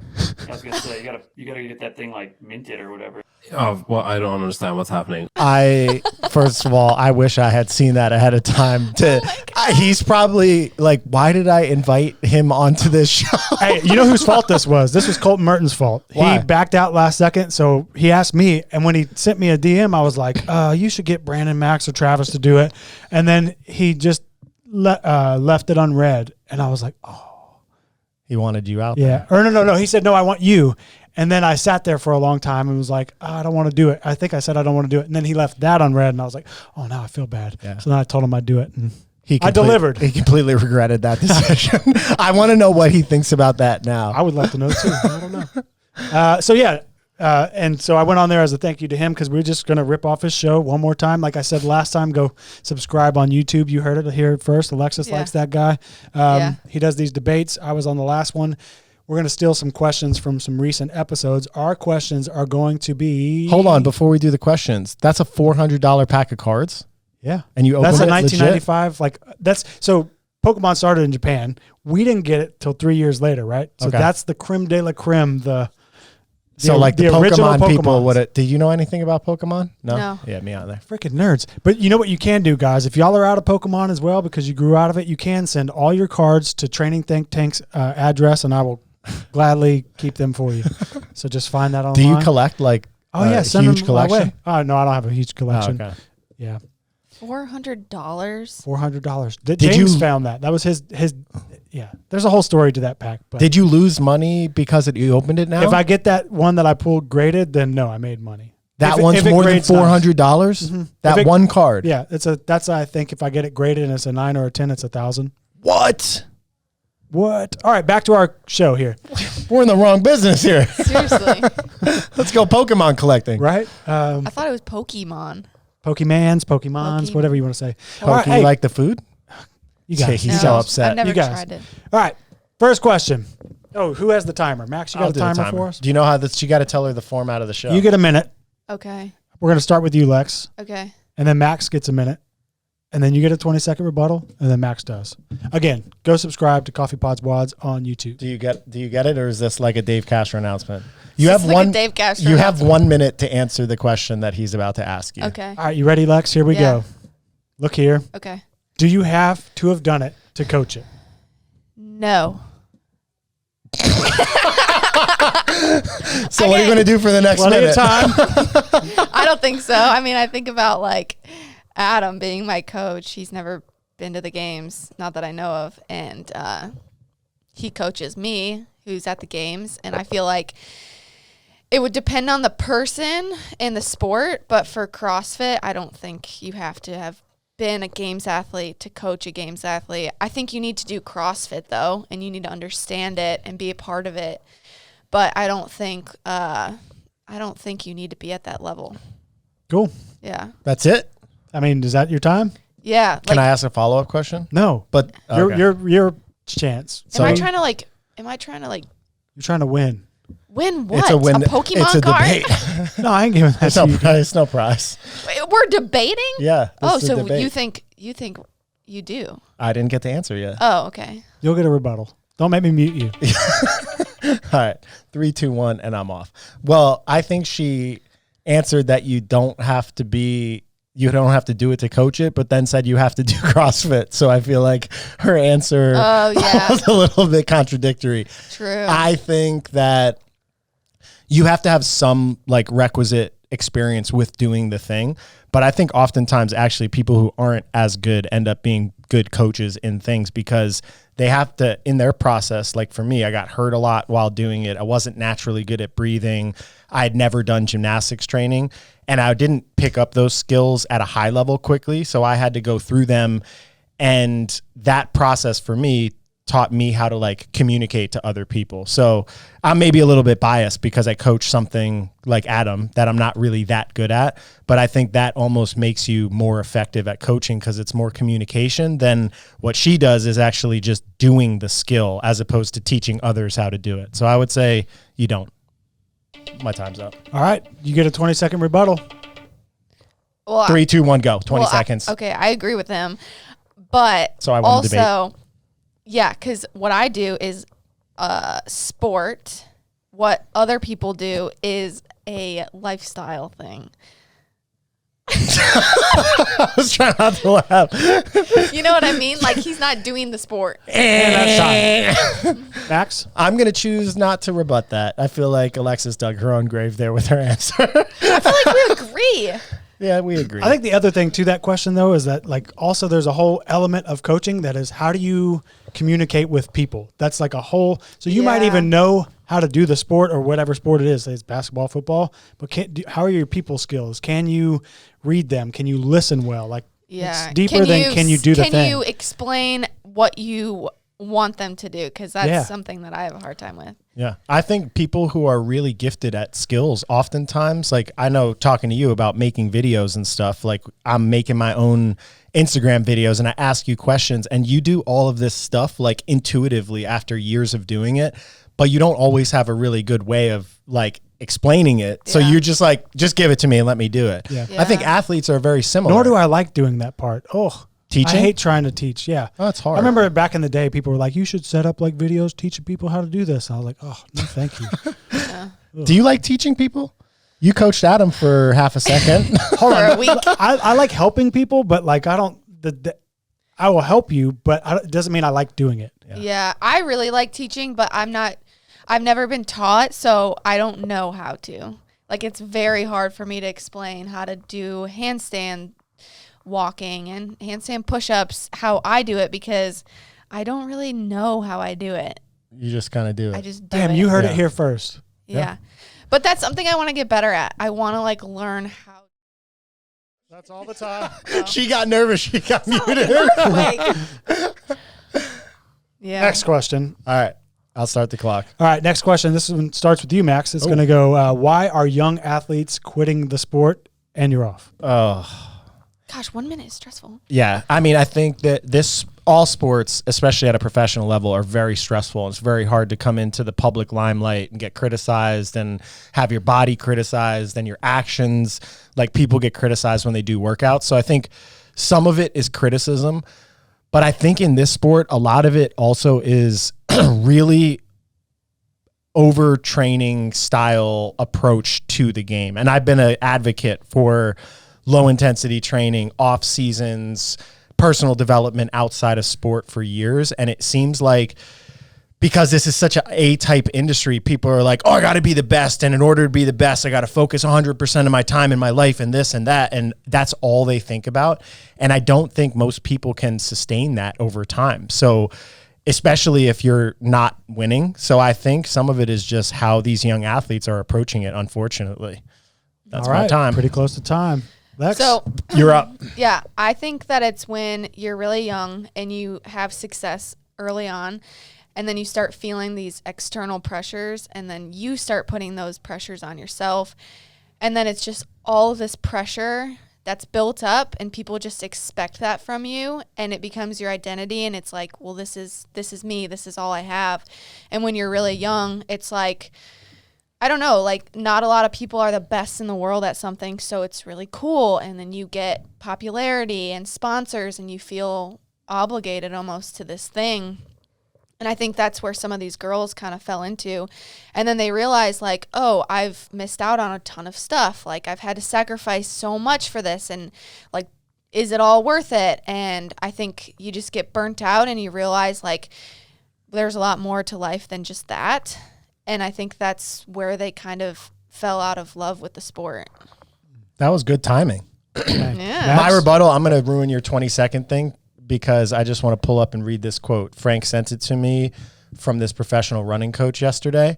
I was gonna say you gotta get that thing like minted or whatever. Oh, well, I don't understand what's happening. First of all, I wish I had seen that ahead of time. He's probably like, why did I invite him onto this show? Hey, you know whose fault this was? This was Colton Merton's fault. Why? He backed out last second, so he asked me, and when he sent me a DM, I was like, you should get Brandon, Max, or Travis to do it. And then he just left it unread, and I was like, oh. He wanted you out Yeah. there. Or no. He said, no, I want you. And then I sat there for a long time and was like, I don't want to do it. I think I said I don't want to do it. And then he left that unread, and I was like, oh, now I feel bad. Yeah. So then I told him I'd do it. And I delivered. delivered. He completely regretted that decision. I want to know what he thinks about that now. I would love to know too. I don't know. And so I went on there as a thank you to him because we're just going to rip off his show one more time. Like I said last time, go subscribe on YouTube. You heard it here first. Alexis likes that guy. He does these debates. I was on the last one. We're going to steal some questions from some recent episodes. Our questions are going to be... Hold on, before we do the questions, that's a $400 pack of cards? Yeah. And you opened That's a it 1995. Legit? So Pokemon started in Japan. We didn't get it till 3 years later, right? So that's the creme de la creme, the original Pokemon people did you know anything about Pokemon? No. Yeah, me either. Freaking nerds. But you know what you can do, guys? If y'all are out of Pokemon as well because you grew out of it, you can send all your cards to Training Think Tank's address, and I will gladly keep them for you. So just find that online. Do you collect send huge them collection? my way. Oh, no, I don't have a huge collection. Oh, okay. Yeah. $400. $400. Did James you found that. That was his. Yeah. There's a whole story to that pack. But did you lose money because you opened it now? if I get that one that I pulled graded, then no, I made money. That one's more than $400? Mm-hmm. That one card? Yeah. That's I think if I get it graded and it's a 9 or a 10, it's $1,000. What? All right, back to our show here. We're in the wrong business here. Seriously. Let's go Pokemon collecting. Right? I thought it was Pokemon. Pokemons, whatever you want to say. You like the food? You guys. He's so upset. I've never You guys. tried it. All right, first question. Oh, who has the timer? Max, you got I'll a do the timer for us? Do you know how this? You got to tell her the format of the show. You get a minute. Okay. We're going to start with you, Lex. Okay. And then Max gets a minute. And then you get a 20-second rebuttal, and then Max does. Again, go subscribe to Coffee Pods Wads on YouTube. Do you get it, or is this like a Dave Castro announcement? You have like a Dave Castro You have 1 minute to answer the question that he's about to ask you. Okay. All right, you ready, Lex? Here we go. Look here. Okay. Do you have to have done it to coach it? No. So what are you going to do for the next Plenty minute? of time. I don't think so. I mean, I think about like Adam being my coach. He's never been to the games, not that I know of, and he coaches me, who's at the games, and I feel like it would depend on the person and the sport, but for CrossFit, I don't think you have to have been a games athlete to coach a games athlete. I think you need to do CrossFit though, and you need to understand it and be a part of it. But I don't think you need to be at that level. Cool. Yeah. That's it? I mean, is that your time? Yeah. Can I ask a follow-up question? No. But your chance. Am I trying to You're trying to win. Win what? It's a win. A Pokemon it's a card? debate. No, I ain't giving that There's to no you. prize. No prize. Wait, we're debating? Yeah. Oh, this is a so debate. you think you do? I didn't get the answer yet. Oh, okay. You'll get a rebuttal. Don't make me mute you. All right. 3, 2, 1, and I'm off. Well, I think she answered that you don't have to do it to coach it, but then said you have to do CrossFit. So I feel like her answer was a little bit contradictory. True. I think that you have to have some like requisite experience with doing the thing. But I think oftentimes actually people who aren't as good end up being good coaches in things because they have to, in their process, like for me, I got hurt a lot while doing it. I wasn't naturally good at breathing. I had never done gymnastics training and I didn't pick up those skills at a high level quickly. So I had to go through them. And that process for me taught me how to like communicate to other people. So I'm maybe a little bit biased because I coach something like Adam that I'm not really that good at, but I think that almost makes you more effective at coaching because it's more communication than what she does is actually just doing the skill as opposed to teaching others how to do it. So I would say you don't. My time's up. All right. You get a 20-second rebuttal. Well, 3, 2, 1, go. 20 seconds. Okay, I agree with him. But So I won the debate. also, yeah, because what I do is sport. What other people do is a lifestyle thing. I was trying not to laugh. You know what I mean? Like he's not doing the sport. And that's time. Max? I'm going to choose not to rebut that. I feel like Alexis dug her own grave there with her answer. I feel like we agree. Yeah, we agree. I think the other thing to that question, though, is that like also there's a whole element of coaching that is how do you communicate with people? That's like a whole. So you might even know how to do the sport or whatever sport it is. Say it's basketball, football, but how are your people skills? Can you read them? Can you listen well? Like it's deeper than can you do the thing? Can you explain what you want them to do? Because that's something that I have a hard time with. Yeah. I think people who are really gifted at skills, oftentimes, like I know talking to you about making videos and stuff, like I'm making my own Instagram videos and I ask you questions and you do all of this stuff like intuitively after years of doing it, but you don't always have a really good way of like explaining it. So you're just like, just give it to me and let me do it. Yeah. I think athletes are very similar. Nor do I like doing that part. Oh, teaching? I hate trying to teach. Yeah. Oh, it's hard. I remember back in the day, people were like, you should set up like videos teaching people how to do this. And I was like, oh, no, thank you. Do you like teaching people? You coached Adam for half a second. Hold on. I like helping people, but like I don't, I will help you, but it doesn't mean I like doing it. Yeah, I really like teaching, but I've never been taught, so I don't know how to. Like it's very hard for me to explain how to do handstand walking and handstand push-ups, how I do it, because I don't really know how I do it. You just kind of do it. I just do it. You heard it here first. Yeah. But that's something I want to get better at. I want to like learn how. That's all the time. She got nervous. She got muted. Yeah. Next question. All right. I'll start the clock. All right. Next question. This one starts with you, Max. It's going to go, why are young athletes quitting the sport? And you're off. Oh. Gosh, 1 minute is stressful. Yeah. I mean, I think that all sports, especially at a professional level, are very stressful. It's very hard to come into the public limelight and get criticized and have your body criticized and your actions. Like people get criticized when they do workouts. So I think some of it is criticism. But I think in this sport, a lot of it also is really overtraining style approach to the game. And I've been an advocate for low intensity training, off seasons, personal development outside of sport for years. And it seems like because this is such a A-type industry, people are like, oh, I got to be the best. And in order to be the best, I got to focus 100% of my time in my life and this and that. And that's all they think about. And I don't think most people can sustain that over time. So especially if you're not winning. So I think some of it is just how these young athletes are approaching it, unfortunately. That's All right, my time. Pretty close to time. Lex? So You're up. yeah, I think that it's when you're really young and you have success early on, and then you start feeling these external pressures, and then you start putting those pressures on yourself. And then it's just all of this pressure that's built up, and people just expect that from you, and it becomes your identity. And it's like, well, this is me. This is all I have. And when you're really young, it's like, I don't know, like not a lot of people are the best in the world at something. So it's really cool. And then you get popularity and sponsors, and you feel obligated almost to this thing. And I think that's where some of these girls kind of fell into. And then they realize, like, oh, I've missed out on a ton of stuff. Like, I've had to sacrifice so much for this. And, like, is it all worth it? And I think you just get burnt out, and you realize, like, there's a lot more to life than just that. And I think that's where they kind of fell out of love with the sport. That was good timing. Yeah. My rebuttal, I'm going to ruin your 20-second thing, because I just want to pull up and read this quote. Frank sent it to me from this professional running coach yesterday,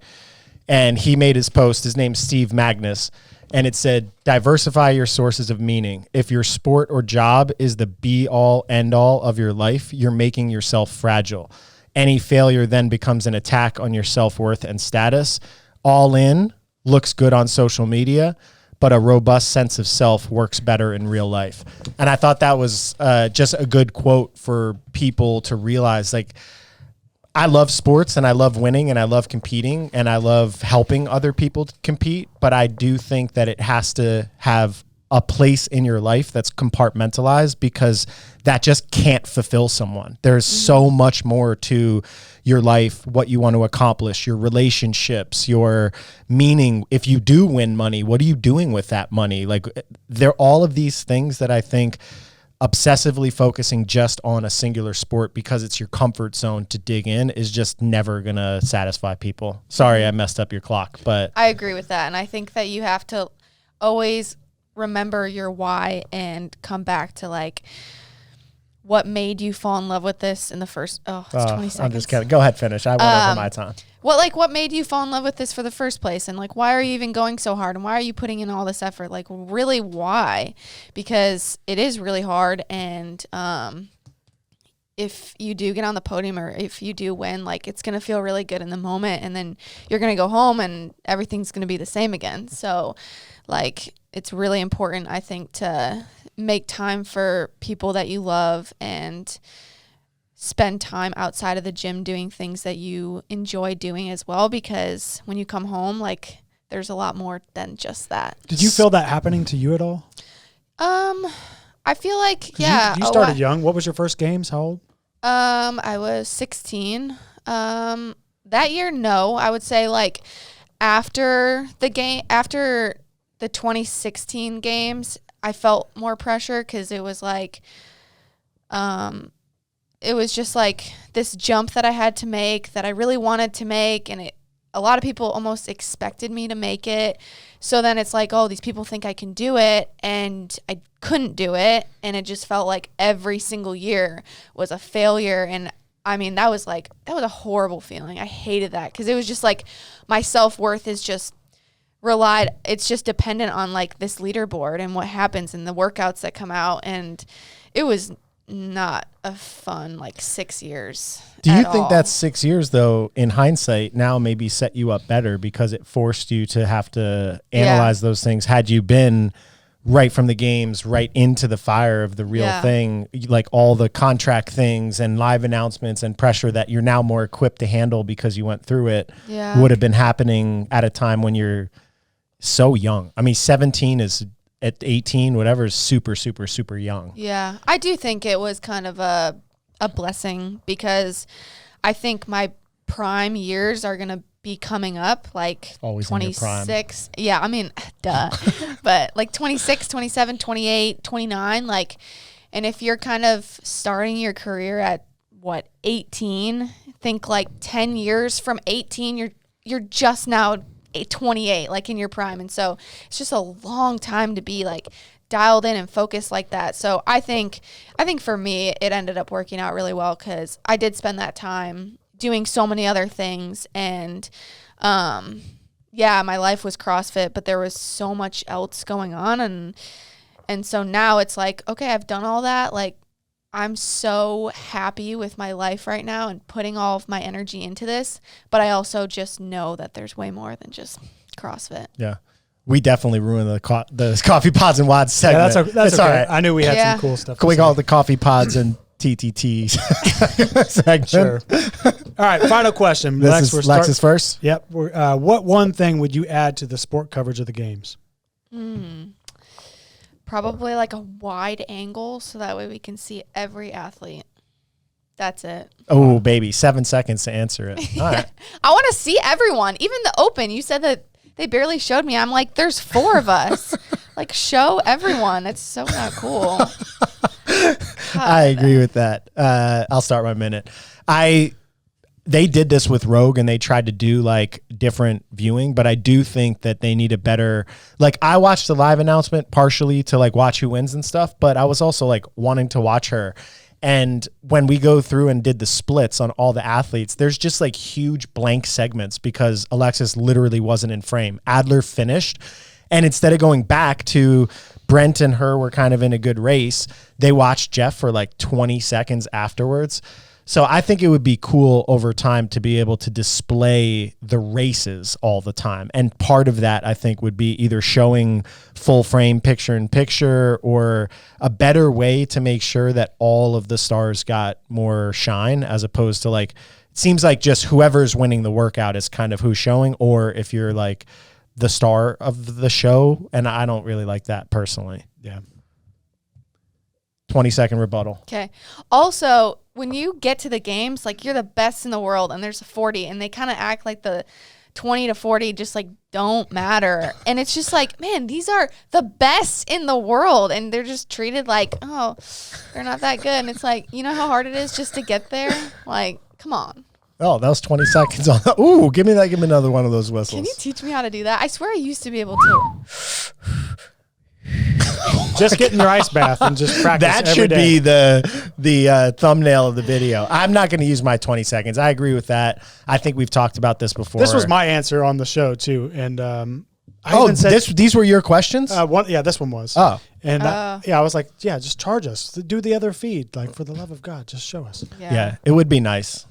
and he made his post. His name's Steve Magnus, and it said, diversify your sources of meaning. If your sport or job is the be-all, end-all of your life, you're making yourself fragile. Any failure then becomes an attack on your self-worth and status. All in looks good on social media, but a robust sense of self works better in real life. And I thought that was just a good quote for people to realize, like, I love sports and I love winning and I love competing and I love helping other people compete, but I do think that it has to have a place in your life that's compartmentalized, because that just can't fulfill someone. There's so much more to your life, what you want to accomplish, your relationships, your meaning. If you do win money, what are you doing with that money? Like, they're all of these things that I think obsessively focusing just on a singular sport because it's your comfort zone to dig in is just never going to satisfy people. Sorry, I messed up your clock, but I agree with that. And I think that you have to always remember your why and come back to, like, what made you fall in love with this in the first, it's 20 seconds. I'm just kidding. Go ahead, finish. I went over my time. What made you fall in love with this for the first place? And, like, why are you even going so hard? And why are you putting in all this effort? Like, really, why? Because it is really hard. And if you do get on the podium, or if you do win, like, it's going to feel really good in the moment. And then you're going to go home and everything's going to be the same again. So, like, it's really important, I think, to make time for people that you love and spend time outside of the gym doing things that you enjoy doing as well, because when you come home, like, there's a lot more than just that. Did you feel that happening to you at all? I feel like, yeah. You started young. What was your first games? How old? I was 16. That year, no. I would say, like, after the 2016 games, I felt more pressure, because it was like, it was just like this jump that I had to make, that I really wanted to make, and a lot of people almost expected me to make it. So then it's like, oh, these people think I can do it, and I couldn't do it, and it just felt like every single year was a failure. And I mean, that was a horrible feeling. I hated that, because it was just like my self-worth is just it's just dependent on, like, this leaderboard and what happens and the workouts that come out. And it was not a fun, like, 6 years. Do you think that 6 years, though, in hindsight, now maybe set you up better because it forced you to have to analyze those things? Had you been right from the games, right into the fire of the real thing, like all the contract things and live announcements and pressure that you're now more equipped to handle because you went through it, would have been happening at a time when you're so young. I mean, 17 is at 18, whatever, is super, super, super young. Yeah, I do think it was kind of a blessing, because I think my prime years are going to be coming up, like always 26. Yeah, I mean, duh. But like 26, 27, 28, 29, like, and if you're kind of starting your career at 18, think like 10 years from 18, you're just now 28, like in your prime. And so it's just a long time to be like dialed in and focused like that. So I think for me, it ended up working out really well because I did spend that time doing so many other things. And yeah, my life was CrossFit, but there was so much else going on. And so now it's like, okay, I've done all that. Like, I'm so happy with my life right now and putting all of my energy into this. But I also just know that there's way more than just CrossFit. Yeah. We definitely ruined the Coffee Pods and Wads segment. Yeah, that's okay. all right. I knew we had some cool stuff. Can we call it the Coffee Pods and TTT segment? Sure. All right, final question. Lex is first? Yep. What one thing would you add to the sport coverage of the games? Probably like a wide angle so that way we can see every athlete. That's it. Oh, baby. 7 seconds to answer it. All right. I want to see everyone. Even the open. You said that they barely showed me. I'm like, there's 4 of us. Like, show everyone. It's so not cool. I agree with that. I'll start my minute. They did this with Rogue and they tried to do like different viewing, but I do think that they need a better, like I watched the live announcement partially to like watch who wins and stuff, but I was also like wanting to watch her. And when we go through and did the splits on all the athletes, there's just like huge blank segments because Alexis literally wasn't in frame. Adler finished. And instead of going back to Brent and her were kind of in a good race, they watched Jeff for like 20 seconds afterwards. So I think it would be cool over time to be able to display the races all the time. And part of that, I think, would be either showing full frame picture in picture or a better way to make sure that all of the stars got more shine as opposed to like, it seems like just whoever's winning the workout is kind of who's showing, or if you're like the star of the show. And I don't really like that personally. Yeah. 20-second rebuttal. Okay. Also, when you get to the games, like you're the best in the world and there's a 40 and they kind of act like the 20 to 40 just like don't matter. And it's just like, man, these are the best in the world and they're just treated like, oh, they're not that good. And it's like, you know how hard it is just to get there? Like, come on. Oh, that was 20 seconds on. Ooh, give me another one of those whistles. Can you teach me how to do that? I swear I used to be able to. Just get in your ice bath and just practice. That every should day. be the thumbnail of the video. I'm not going to use my 20 seconds. I agree with that. I think we've talked about this before. This was my answer on the show too, and these were your questions? This one was. Oh, and I was like, yeah, just charge us. Do the other feed, like for the love of God, just show us. Yeah, it would be nice.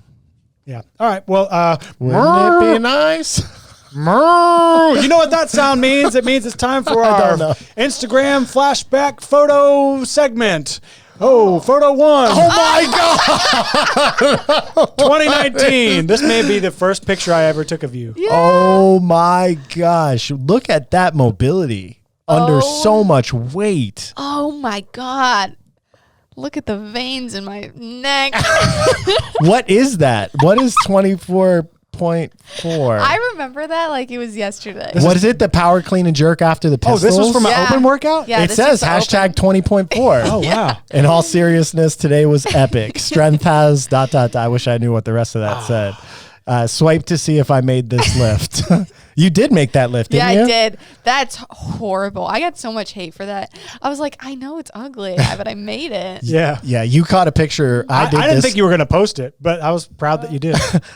Yeah. All right. Well, wouldn't it be nice? You know what that sound means? It means it's time for our Instagram flashback photo segment. Oh, photo 1. Oh my God. 2019. This may be the first picture I ever took of you. Yeah. Oh my gosh. Look at that mobility under so much weight. Oh my God. Look at the veins in my neck. What is that? What is 24.4? I remember that like it was yesterday. What is it? The power clean and jerk after the pistols? Oh, this was from an open workout? Yeah, it says hashtag 20.4. Oh, wow. In all seriousness, today was epic. Strength has ... I wish I knew what the rest of that said. Swipe to see if I made this lift. You did make that lift, didn't you? Yeah, I did. That's horrible. I got so much hate for that. I was like, I know it's ugly, but I made it. Yeah. Yeah, you caught a picture. I didn't think you were going to post it, but I was proud that you did.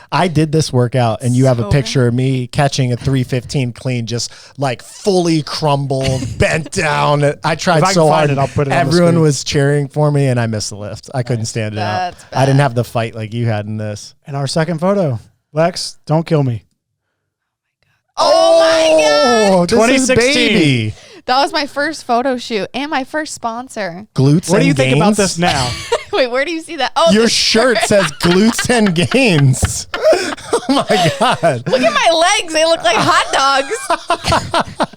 I did this workout, and you have a picture of me catching a 315 clean, just like fully crumbled, bent down. I tried so hard. I'll put it on the Everyone screen. was cheering for me, and I missed the lift. I couldn't stand it out. That's I didn't have the fight like you had in this. And our second photo. Lex, don't kill me. Oh my God. 2016. Baby. That was my first photo shoot and my first sponsor. Glutes What and do you think about gains? this now? Wait, where do you see that? Oh, Your the shirt says glutes and gains. Oh my God. Look at my legs. They look like hot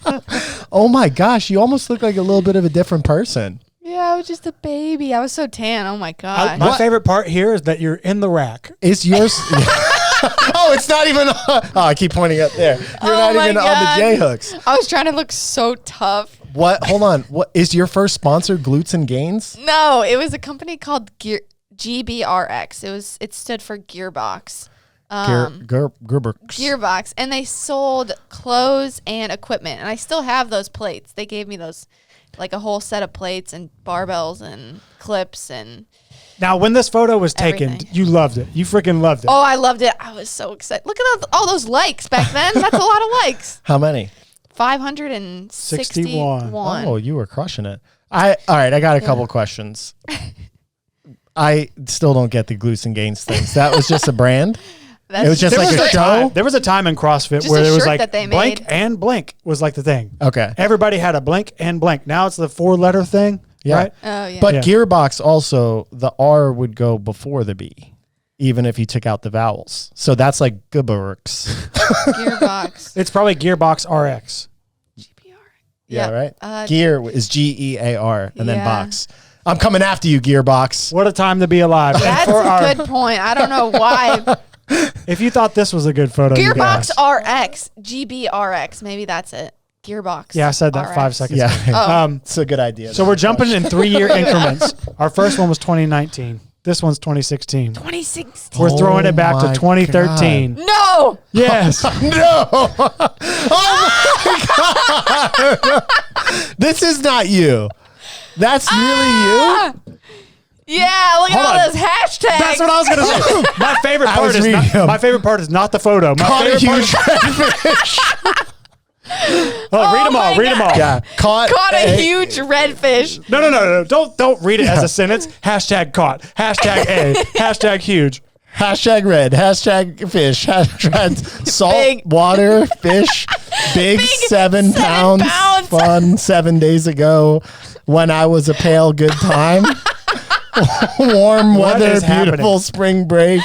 dogs. Oh my gosh. You almost look like a little bit of a different person. Yeah, I was just a baby. I was so tan. Oh my God. My favorite part here is that you're in the rack. Is yours? Oh, it's not even. I keep pointing up there. You're not even on the J hooks. I was trying to look so tough. What? Hold on. What is your first sponsor? Glutes and Gains? No, it was a company called GBRX. It stood for Gearbox. Gearbox. And they sold clothes and equipment, and I still have those plates. They gave me those, like a whole set of plates and barbells and clips and. Now, when this photo was taken, Everything. you loved it. You freaking loved it. Oh, I loved it. I was so excited. Look at all those likes back then. That's a lot of likes. How many? 561. Oh, you were crushing it. All right, I got a couple questions. I still don't get the Glutes and Gains things. That was just a brand? It was just There like was a a show? time- there was a time in CrossFit Just where a there was shirt like that they blank made. and blank was like the thing. Okay. Everybody had a blank and blank. Now it's the 4-letter thing, Yeah. right? Oh, yeah. But Yeah. Gearbox also, the R would go before the B, even if you took out the vowels. So that's like Gearbox. Gearbox. It's probably Gearbox RX. Yeah, Yep. right? Gear is Gear and then Yeah. box. I'm coming after you, Gearbox. What a time to be alive. And That's for a good point. I don't know why. If you thought this was a good photo, you Gearbox guys. RX. GBRX. Maybe that's it. Gearbox. Yeah, I said that 5 RX. seconds Yeah. ago. Oh. It's a good idea. So we're jumping in 3-year increments. Our first one was 2019. This one's 2016. 2016. We're throwing it back my to 2013. No. Yes. No! Oh my God! This is not you. That's really you? Yeah, look Hold at all on. those hashtags. That's what I was going to say. My favorite I part was is reading them. my favorite part is not the photo. My Caught a favorite part huge redfish. read them all. my Read them all. Yeah. Caught a huge redfish. No. Don't read it as a sentence. Hashtag caught. Hashtag A. Hashtag huge. Hashtag red. Hashtag fish. Hashtag salt Big. water fish. Big 7 pounds. pounds. Fun 7 days ago when I was a pale good time. Warm What weather, is happening? beautiful spring break.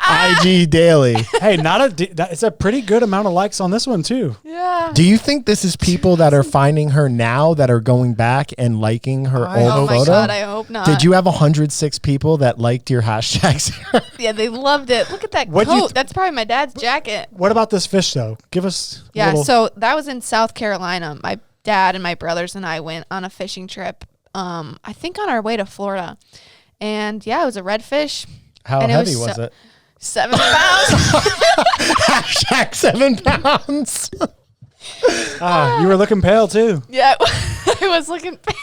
IG daily. Hey, it's a pretty good amount of likes on this one too. Yeah. Do you think this is people that are finding her now that are going back and liking her Oh old my photo? God, I hope not. Did you have 106 people that liked your hashtags? Yeah, they loved it. Look at that What'd you coat. That's probably my dad's jacket. What about this fish though? Give us a Yeah, little- so that was in South Carolina. My dad and my brothers and I went on a fishing trip. I think on our way to Florida. And yeah, it was a redfish. How And it heavy was was it? 7 pounds. Hashtag 7 pounds. you were looking pale too. Yeah, I was looking pale.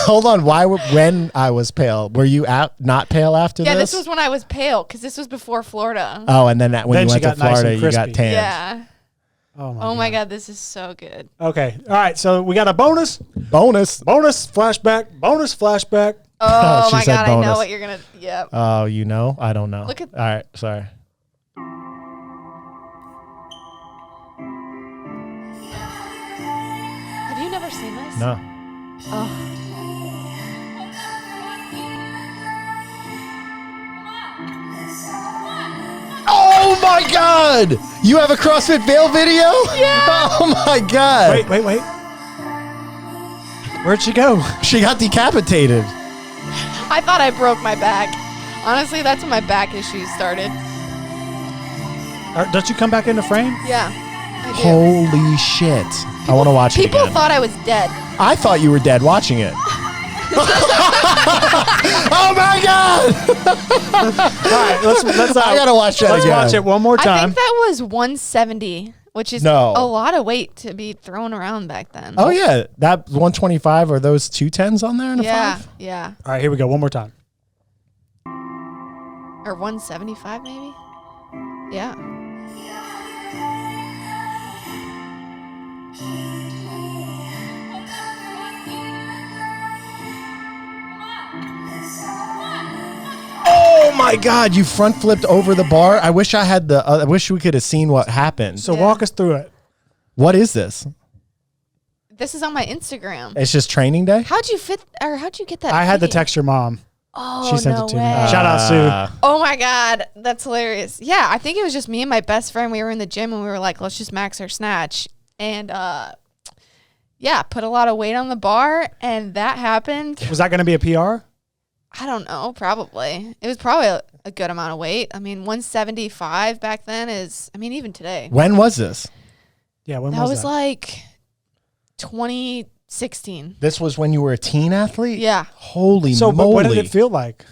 Hold on. When I was pale, were you not pale after Yeah, this? this was when I was pale because this was before Florida. Oh, and then when Then you she went to got nice Florida, and you got crispy. tanned. Yeah. Oh my God, this is so good. Okay. All right. So we got a bonus Bonus. flashback. Oh, She my said God, I know bonus. what you're going to. Yeah. Oh, you know? I don't know. Look at- All right. Sorry. Have you never seen this? No. Oh my God! You have a CrossFit Veil video? Yeah. Oh my God! Wait. Where'd she go? She got decapitated. I thought I broke my back. Honestly, that's when my back issues started. Don't you come back into frame? Yeah. I do. Holy shit! I want to watch it People again. thought I was dead. I thought you were dead watching it. Oh my God! All right. Let's. I gotta watch that Let's again. watch it one more I time. think that was 170, which is No. a lot of weight to be thrown around back then. Oh yeah, that 125 are those 210s on there in a yeah, 5? yeah. All right. Here we go. One more time. Or 175 maybe? Yeah. Oh my God! You front flipped over the bar. I wish I had the. I wish we could have seen what happened. So Yeah. walk us through it. What is this? This is on my Instagram. It's just training day. How'd you get that? I had to video? text your mom. Oh, She sent no it to me. way. Shout out Sue. Oh my God, that's hilarious. Yeah, I think it was just me and my best friend. We were in the gym and we were like, let's just max our snatch. And yeah, put a lot of weight on the bar and that happened. Was that going to be a PR? I don't know, probably. It was probably a good amount of weight. I mean, 175 back then is, I mean, even today. When was this? Yeah. When That was was that? like 2016. This was when you were a teen athlete. Yeah. Holy So, moly! but what did it feel like?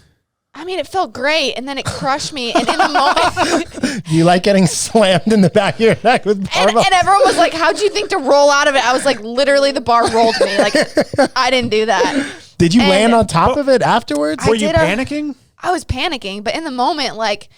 I mean, it felt great, and then it crushed me. And in the moment, You like getting slammed in the back of your neck with barbells? and everyone was like, "How'd you think to roll out of it?" I was like, literally, the bar rolled me. Like, I didn't do that. Did you And- land on top of it afterwards? Were you did panicking? I was panicking, but in the moment, like,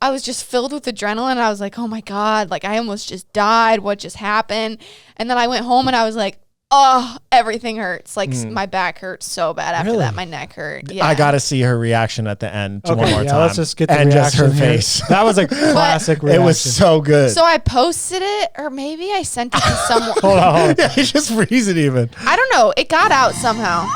I was just filled with adrenaline. I was like, "Oh my God!" Like, I almost just died. What just happened? And then I went home, and I was like, "Oh, everything hurts. Like, my back hurts so bad after Really? that. My neck hurt." Yeah. I got to see her reaction at the end one more time. Let's just get the and just her reaction here. face. That was a classic It reaction. was so good. So I posted it, or maybe I sent it to someone. Hold on. Yeah, you just freeze it even. I don't know. It got out somehow.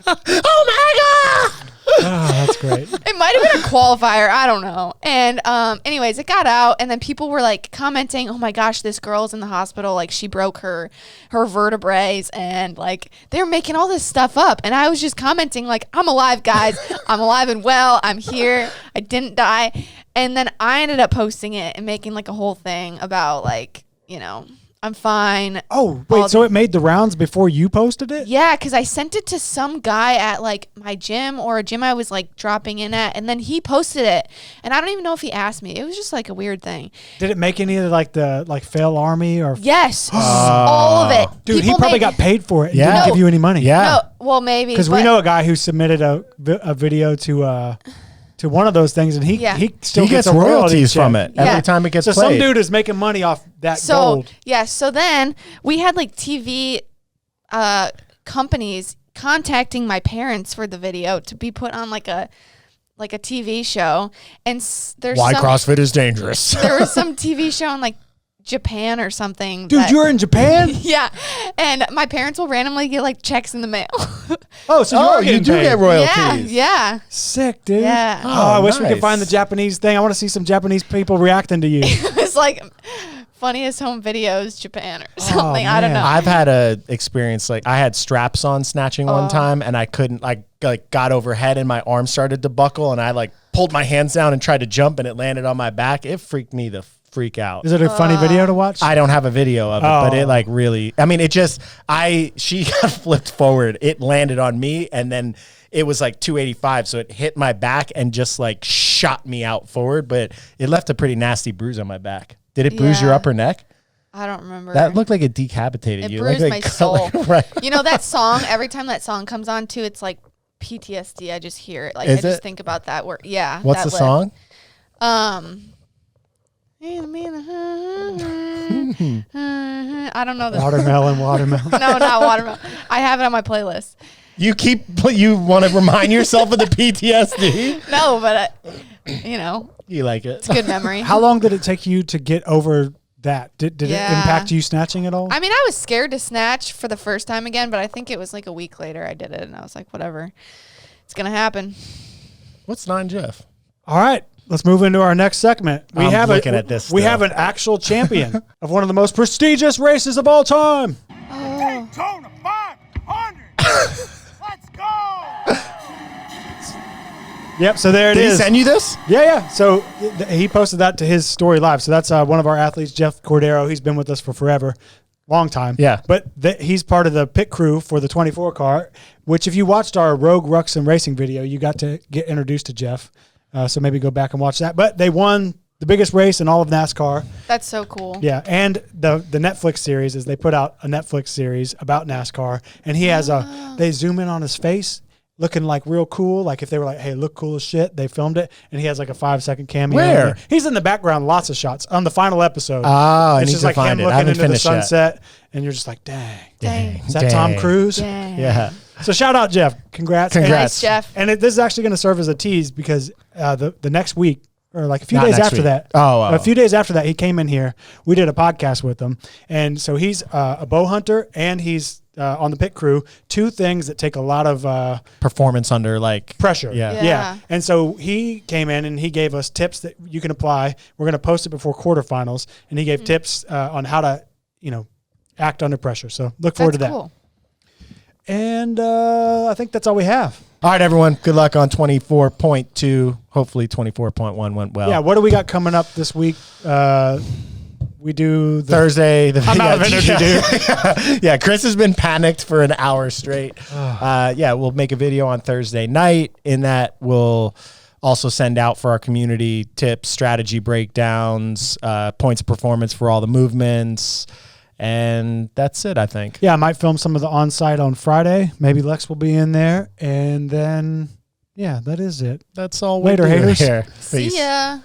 Oh my God! Oh, that's great. It might have been a qualifier. I don't know. And anyways, it got out, and then people were like commenting, "Oh my gosh, this girl's in the hospital. Like, she broke her vertebrae," and like they were making all this stuff up. And I was just commenting like, "I'm alive, guys. I'm alive and well. I'm here. I didn't die." And then I ended up posting it and making like a whole thing about like, you know, I'm fine. Oh, wait, so it made the rounds before you posted it? Yeah, because I sent it to some guy at like my gym or a gym I was like dropping in at, and then he posted it, and I don't even know if he asked me. It was just like a weird thing. Did it make any of the fail army or? Yes, all of it. Dude, he People probably made- got paid for it and Yeah. didn't give you any money. Yeah. No, well maybe Because we but- know a guy who submitted a video to one of those things, and he still He gets a royalty royalties check. from it Yeah. every time it gets So played. some dude is making money off that So gold. yeah, so then we had like TV companies contacting my parents for the video to be put on like a TV show, and there's Why some, CrossFit is dangerous. there was some TV show in like Japan or something. Dude, that- you're in Japan? Yeah, and my parents will randomly get like checks in the mail. Oh, so Oh, you're you getting do paid. get royalties. Yeah. Sick, dude. Yeah. Oh, I wish we could nice. find the Japanese thing. I want to see some Japanese people reacting to you. It's like funniest home videos Japan or something. I don't man. know. I've had a experience like I had straps on snatching one time, and I couldn't like got overhead and my arm started to buckle, and I like pulled my hands down and tried to jump, and it landed on my back. It freaked me the freak out. Is it a funny video to watch? I don't have a video of it, but Oh. it like really, I mean, it just, she got flipped forward. It landed on me, and then it was like 285. So it hit my back and just like shot me out forward, but it left a pretty nasty bruise on my back. Did it bruise your Yeah. upper neck? I don't remember. That looked like it decapitated It you. bruised like my cut- soul. right. You know that song? Every time that song comes on too, it's like PTSD. I just hear it. Like Is I just it? think about that word. Yeah. What's that the lift. song? I don't know the Watermelon. No, not watermelon. I have it on my playlist. You want to remind yourself of the PTSD? No, but you know, You like it? it's a good memory. How long did it take you to get over that? Did it Yeah. impact you snatching at all? I mean, I was scared to snatch for the first time again, but I think it was like a week later I did it, and I was like, whatever, it's gonna happen. What's 9 Jeff? All right, let's move into our next segment. I'm looking at this We still. have an actual champion of one of the most prestigious races of all time. Daytona 500. Let's go. Yep. So there it Did he is. send you this? Yeah. So he posted that to his story live. So that's one of our athletes, Jeff Cordero. He's been with us for forever, long time. Yeah. But he's part of the pit crew for the 24 car, which if you watched our Rogue Ruxin Racing video, you got to get introduced to Jeff. So maybe go back and watch that. But they won the biggest race in all of NASCAR. That's so cool. Yeah, and the Netflix series is they put out a Netflix series about NASCAR, and he has they zoom in on his face, looking like real cool. Like if they were like, "Hey, look cool as shit," they filmed it, and he has like a 5-second cameo. Where? He's in the background, lots of shots on the final episode. Oh, I it's need just to like find him it. I looking haven't into the finished yet. sunset, and you're just like, "Dang, Dang. is that Tom Dang. Cruise?" Dang. Yeah. So shout out Jeff, congrats. Congrats. Nice, Jeff. And this is actually going to serve as a tease because the next week, or like a few Not days next after week. that. Oh. A few days after that, he came in here. We did a podcast with him. And so he's a bow hunter and he's on the pit crew. 2 things that take a lot of Performance under like pressure. Yeah. Yeah. And so he came in and he gave us tips that you can apply. We're going to post it before quarterfinals. And he gave tips on how to, act under pressure. So look forward That's to that. cool. And I think that's all we have. All right, everyone. Good luck on 24.2. Hopefully 24.1 went well. Yeah, what do we got coming up this week? we do the Thursday. I'm out of energy, dude. Yeah, Chris has been panicked for an hour straight. Yeah, we'll make a video on Thursday night. In that, we'll also send out for our community tips, strategy breakdowns, points of performance for all the movements. And that's it, I think. Yeah, I might film some of the on-site on Friday. Maybe Lex will be in there. And then, yeah, that is it. That's all. Later, haters. Here. See ya.